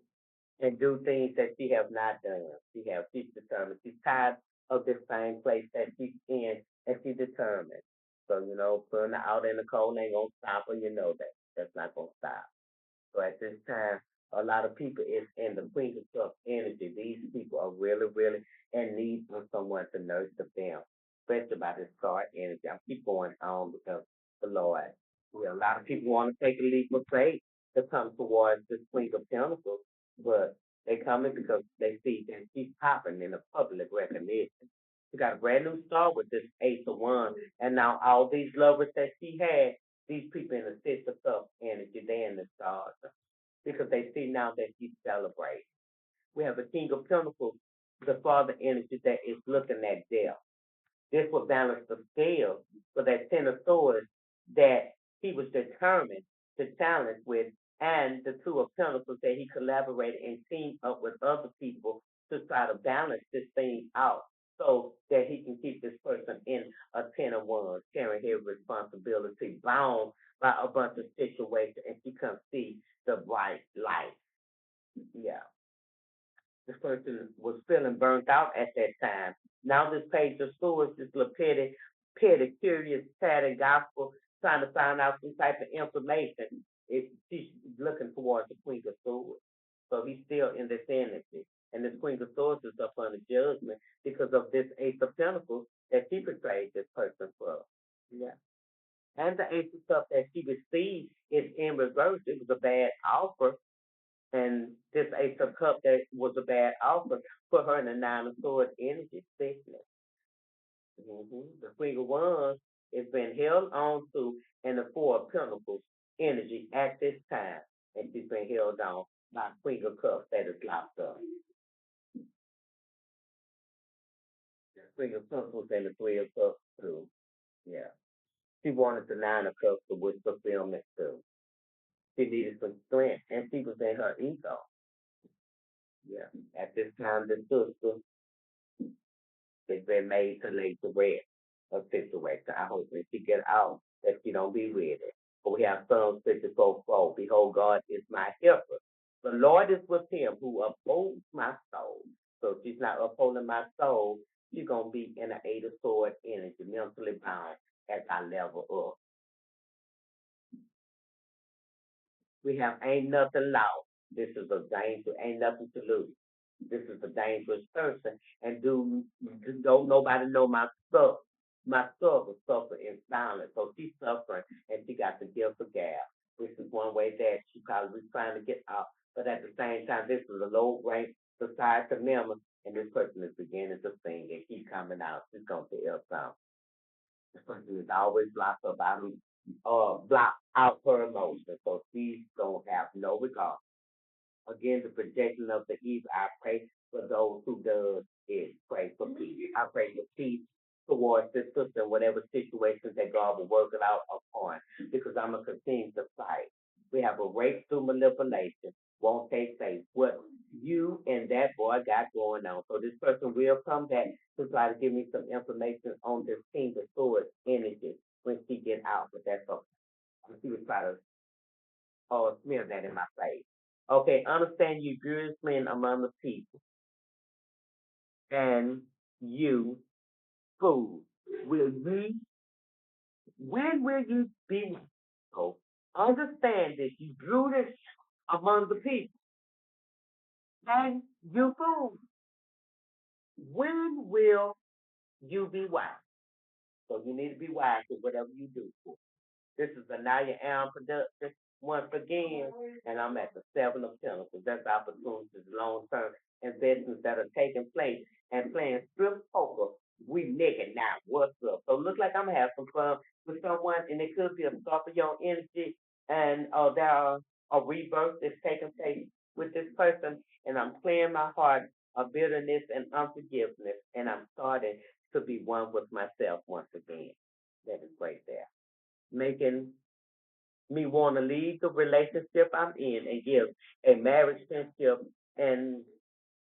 and do things that she have not done. She's determined. She's tired of this same place that she's in, and she's determined. So putting her out in the cold ain't gonna stop her. You know that. That's not gonna stop. So at this time, a lot of people is in the Queen of Cups energy. These people are really, really in need of someone to nurture them, especially by this card energy. I keep going on because the Lord. A lot of people want to take a leap of faith to come towards this Queen of Pentacles, but they coming because they see that she's popping in the public recognition. She got a brand new star with this Ace of Wands, and now all these lovers that she had, these people in the Six of Cups energy, they in the stars because they see now that she's celebrating. We have a King of Pentacles, the Father energy that is looking at death. This will balance the scale for that Ten of Swords that he was determined to challenge with, and the Two of Pentacles that he collaborated and teamed up with other people to try to balance this thing out so that he can keep this person in a Ten of Wands, carrying his responsibility, bound by a bunch of situations, and she can see the bright light. Yeah. This person was feeling burnt out at that time. Now this page of swords, this little petty, curious, tatted gospel, trying to find out some type of information. She's looking towards the Queen of Swords. So he's still in this energy. And this Queen of Swords is up under judgment because of this Ace of Pentacles that she betrayed this person for. Yeah. And the Ace of Cups that she received is in reverse. It was a bad offer, and this Ace of Cups that was a bad offer put her in the Nine of Swords energy sickness. The Queen of Wands is being held on to in the Four of Pentacles energy at this time. And she's been held on by Queen of Cups that is locked up. Queen of Pentacles and the Three of Cups too. Yeah. She wanted the Nine of Cups with fulfillment too. She needed some strength, and she was in her ego. Yeah. At this time, the sister has been made to lay to rest a situation. I hope when she get out that she don't be with it. But we have Psalms 54:4. Behold, God is my helper. The Lord is with him who upholds my soul. So if she's not upholding my soul, she's gonna be in an eight of sword energy, mentally bound as I level up. We have ain't nothing lost. This is a danger, ain't nothing to lose. This is a dangerous person, and don't nobody know my stuff. My struggle suffer in silence, so she's suffering, and she got the gift of gab. This is one way that she probably was trying to get out, but at the same time, this is a low rank society member, and this person is beginning to sing and keep coming out. She's gonna tell something. This person is always blocked up out of block out her emotions, so she's gonna have no regard. Again, the projection of the evil, I pray for those who does is pray for peace. I pray for peace towards this sister, whatever situations that God will work it out upon, because I'm going to continue to fight. We have a rape through manipulation, won't take place. What you and that boy got going on. So this person will come back to try to give me some information on this King of Swords energy when she get out, but that's okay. She was trying to smear that in my face. Okay, understand you greatest men among the people, and you food. Will you, when will you be so? Understand that you greatest among the people, and you food. When will you be wise? So you need to be wise in whatever you do. This is a now you am productive once again, and I'm at the seven of pentacles. That's opportunities, long term investments that are taking place and playing strip poker. We naked now. What's up? So it looks like I'm gonna have some fun with someone, and it could be a Scorpio energy, and there are a rebirth that's taking place with this person, and I'm clearing my heart of bitterness and unforgiveness, and I'm starting to be one with myself once again. That is right there, making me want to leave the relationship I'm in and give a marriage friendship and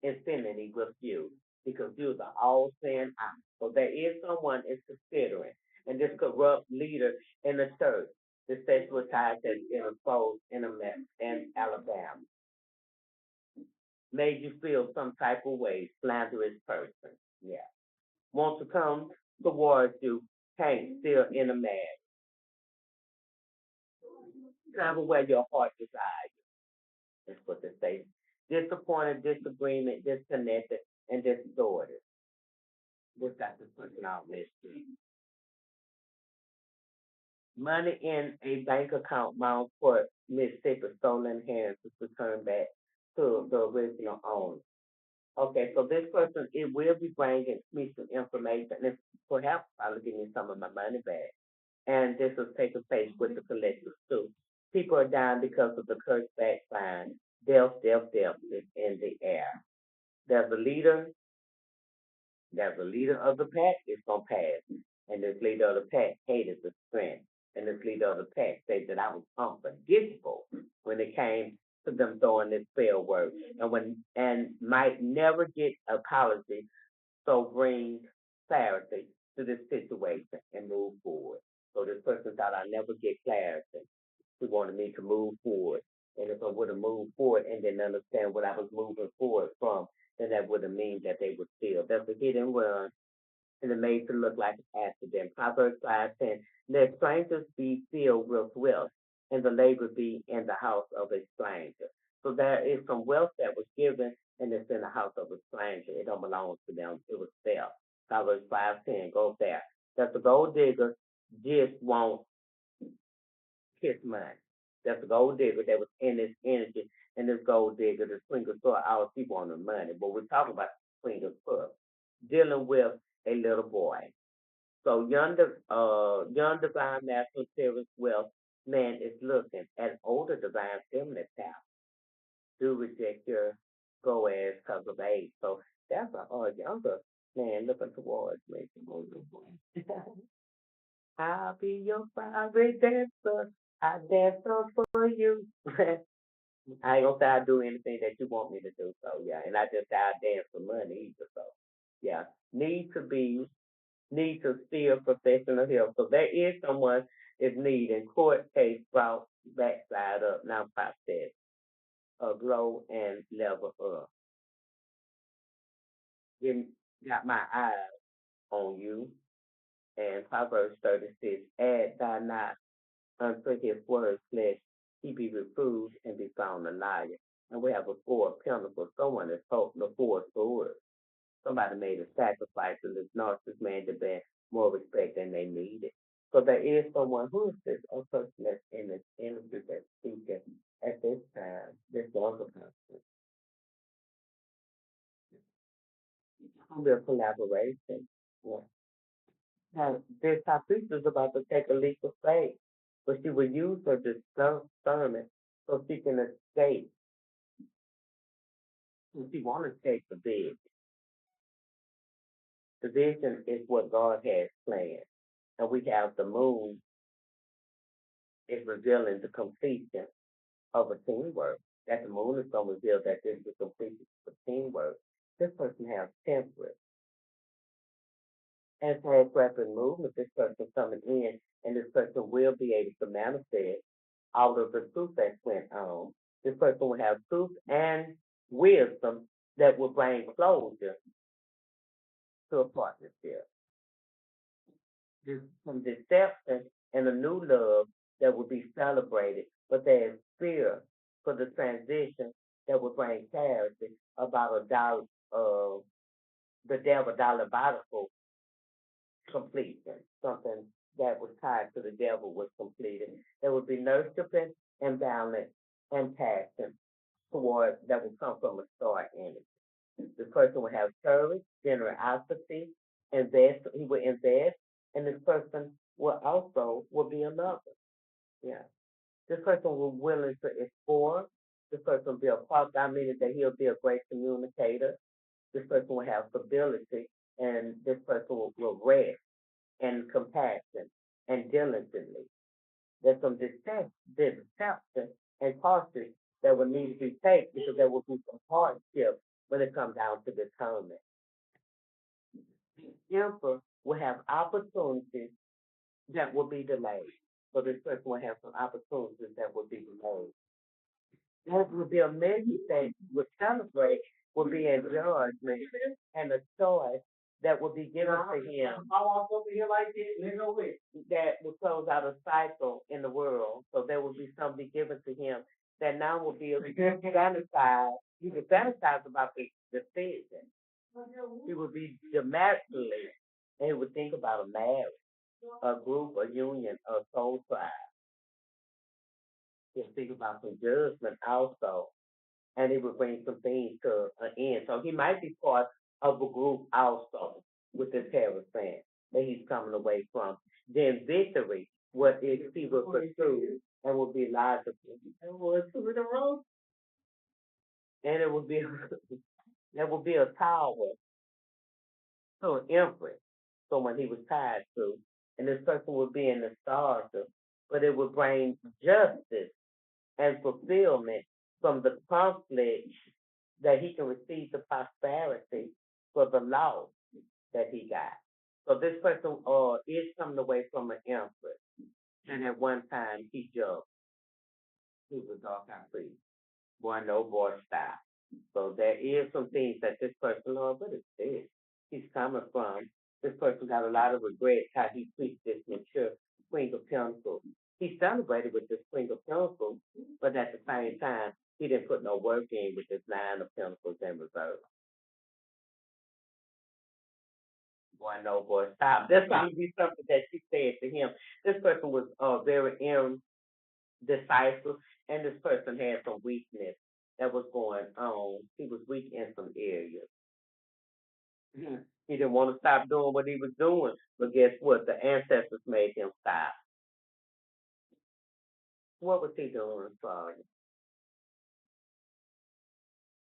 infinity with you, because you're the all saying I. So there is someone is considering, and this corrupt leader in the church, the sexual ties that's been exposed in Alabama, made you feel some type of way, slanderous person. Yeah. Want to come towards you, can't, still in a marriage. Travel where your heart desires. That's what they say. Disappointed, disagreement, disconnected, and distorted. This got this person out mystery. Money in a bank account Mount Court, Mississippi, stolen hands is returned back to the original owner. Okay, so this person, it will be bringing me some information, and perhaps I'll give me some of my money back. And this is taking place with the collectors too. People are dying because of the curse backfire. Death, death, death is in the air. There's a leader. There's a leader of the pack. It's gonna pass, and this leader of the pack hated the strength, and this leader of the pack said that I was unforgivable when it came to them throwing this spell word, and might never get apology. So bring clarity to this situation and move forward. So this person thought I never get clarity. He wanted me to move forward. And if I would have moved forward and didn't understand what I was moving forward from, then that would have mean that they would steal. That's a hit and run, and it made it look like an accident. Proverbs 5:10. Let strangers be filled with wealth, and the labor be in the house of a stranger. So there is some wealth that was given, and it's in the house of a stranger. It don't belong to them. It was theft. Proverbs 5:10. Go there. That the gold digger just won't kiss money. That's a gold digger that was in this energy, and this gold digger, the sprinkle store, all she wanted money. But we're talking about the sprinkle store, dealing with a little boy. So young divine national service wealth man is looking at older divine feminine power. Do reject your Boaz because of age. So that's a younger. Man looking towards me. I'll be your private dancer. I dance up for you. I ain't gonna say I do anything that you want me to do. So yeah, and I just say I dance for money either. So yeah, need to be need to steal professional help. So there is someone is needing court case brought backside up now process grow and level up. Then got my eyes on you. And Proverbs 36, add thou not unto his words, lest he be reproved and be found a liar. And we have a four of pentacles. Someone is holding the four swords. Somebody made a sacrifice, and this narcissist man demand more respect than they needed. So there is someone who is this, a person that's in this industry that's speaking at this time, this other person. It's going to be a collaboration. Yeah. Now, this high priest is about to take a leap of faith, but she will use her discernment so she can escape. And she want to take the big. The vision is what God has planned. And we have the moon is revealing the completion of a teamwork. That the moon is going to reveal that this is the completion of teamwork. This person has temperate. As has rapid movement, this person coming in, and this person will be able to manifest all of the truth that went on. This person will have truth and wisdom that will bring closure to a partnership. There's some deception and a new love that will be celebrated, but there is fear for the transition that will bring clarity about the devil diabolical completion, something that was tied to the devil was completed. There would be nurturing and balance and passion toward that will come from a star energy. The person will have courage, generosity, invest. He will invest, and this person will be a lover. Yeah, this person will willing to explore. This person will be a qualified, meaning that he'll be a great communicator. This person will have stability, and this person will rest and compassion and diligently. There's some deception and caution that will need to be taken because there will be some hardship when it comes down to determination. The emperor will have opportunities that will be delayed. So this person will have some opportunities that will be delayed. There will be a message that will celebrate, will be in judgment, and a choice that will be given to him that will close out a cycle in the world. So there will be something given to him that now will be able to fantasize. He can fantasize about the decision. He would be dramatically, and he would think about a marriage, a group, a union, a soul tribe. He'll think about some judgment also, and it would bring some things to an end. So he might be part of a group also with this harassment that he's coming away from. Then victory, what is he will pursue and will be logical. And will to the road, and it will be there will be a tower to an empress, someone he was tied to, and this person will be in the stars, but it will bring justice and fulfillment from the conflict that he can receive the prosperity for the loss that he got. So this person is coming away from an empress, and at one time he judged. He was all kind of free. Boy, no boy style. So there is some things that this person, Lord, what is this? He's coming from. This person got a lot of regret how he treats this mature Queen of Pentacles. He celebrated with this Queen of Pentacles, but at the same time, he didn't put no work in with this Nine of Pentacles in reserve. Boy, no, boy, stop. That's going to be something that she said to him. This person was very indecisive, and this person had some weakness that was going on. He was weak in some areas. He didn't want to stop doing what he was doing, but guess what? The ancestors made him stop. What was he doing, sorry?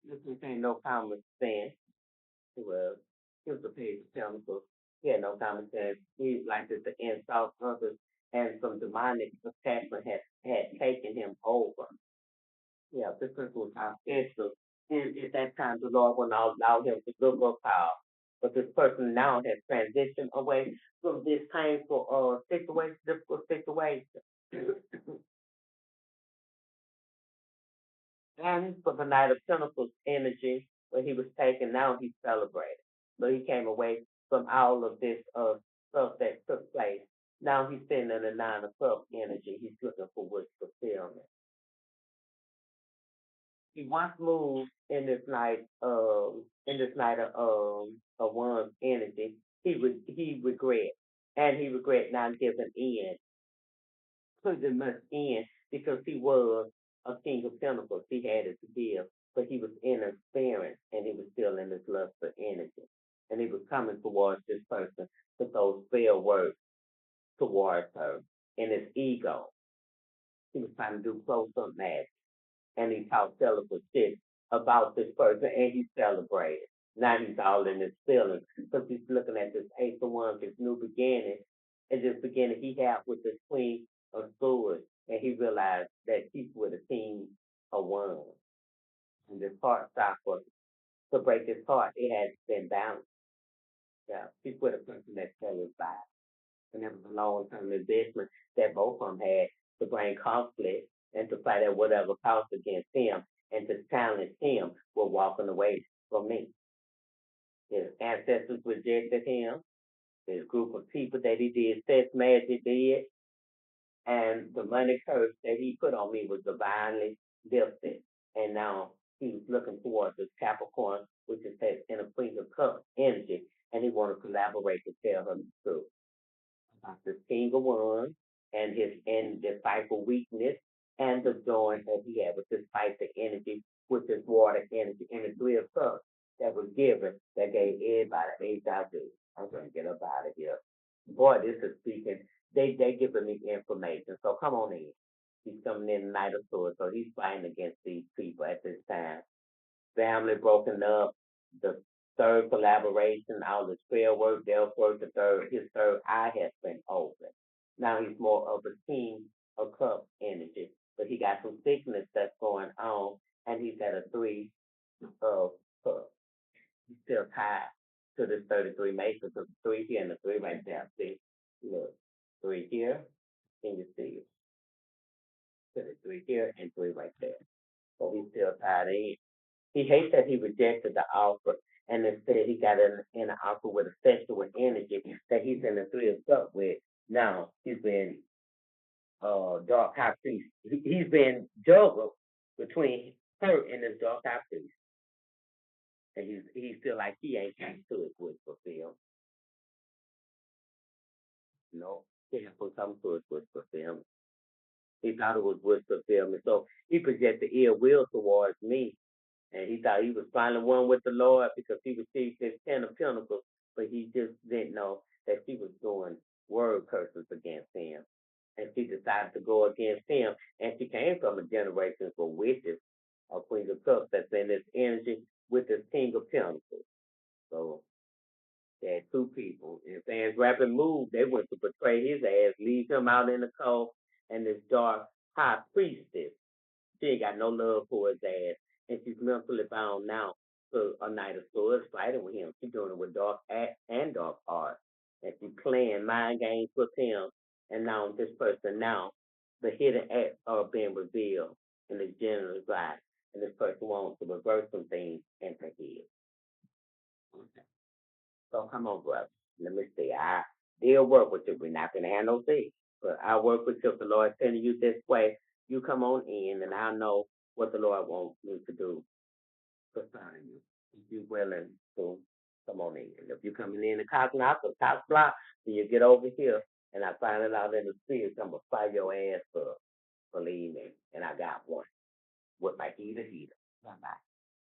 This ain't no common sense. Well, He was a page of chemicals. He had no common sense. He liked to insult others, and some demonic attachment had taken him over. Yeah, this person was offensive. And at that time, the Lord would not allow him to look up how. But this person now has transitioned away from this painful situation, difficult situation. And for the Night of Pentacles energy, when he was taken, now he celebrated. So he came away from all of this stuff that took place. Now he's sitting in the Nine of Cups energy. He's looking for wish fulfillment. He once moved in this night of one's energy. He regret, and he regret not giving in, putting much in, because he was a king of pentacles. He had it to give, but he was inexperienced, and he was still in this lust for energy, and he was coming towards this person to throw spell words towards her in his ego. He was trying to do close up magic, and he talked celibate shit about this person, and he celebrated. Now he's all in his feelings because he's looking at this Ace of Wands, this new beginning, and this beginning he had with this Queen of Swords, and he realized that he's with a King of Wands, and this heart chakra, to break his heart, it has been balanced. Yeah, he's with a person that's satisfied, and it was a long-term investment that both of them had to bring conflict and to fight at whatever cost against him and to challenge him with walking away from me. His ancestors rejected him. This group of people that he did sex magic did, and the money curse that he put on me was divinely lifted. And now he was looking towards this Capricorn, which is in a Queen of Cups energy, and he wanted to collaborate to tell her the truth about the single one and his despiteful weakness and the joy that he had with despite the energy, with this water energy and the Three of Cups that was given, that gave everybody, I'm going to get up out of here. Boy, this is speaking. They giving me information. So come on in. He's coming in the Night of Swords, so he's fighting against these people at this time. Family broken up, the third collaboration, all the spell work, their work, his third eye has been open. Now he's more of a king of cups energy, but he got some sickness that's going on, and he's at a three of cups. He's still tied to this 33 mason, because the three here and the three right there. See, look, three here, can you see it? So the three here and three right there. So he's still tied in. He hates that he rejected the offer, and instead he got in an offer with a sexual energy that he's in the Three of Cups with. Now he's been dark high priest. He's been juggled between her and this dark high priest, and he feel like he ain't got to it with fulfill. No, he ain't put something to it with fulfillment. He thought it was with fulfillment, so he projected ill will towards me. And he thought he was finally one with the Lord because he received this 10 of Pentacles, but he just didn't know that she was doing word curses against him. And she decided to go against him. And she came from a generation for witches, a Queen of Cups that's in this energy with this King of Pentacles. So they had two people. In Fan's rapid move, they went to betray his ass, leave him out in the cold, and this dark high priestess. She ain't got no love for his ass, and she's mentally bound now to a Knight of Swords fighting with him. She's doing it with dark act and dark art, and she's playing mind games with him. And now this person, now the hidden acts are being revealed in the general life, and this person wants to reverse some things in her head. Okay. So come on, brother. Let me see. I deal work with you. We're not gonna have no thing, but I work with you. If the Lord sending you this way, you come on in, and I'll know what the Lord wants me to do concerning you. If you're willing to come on in. And if you're coming in the cock knock or cock block, then you get over here, and I find it out in the spirit. I'm gonna fire your ass up. Believe me, and I got one with my heater. Bye bye.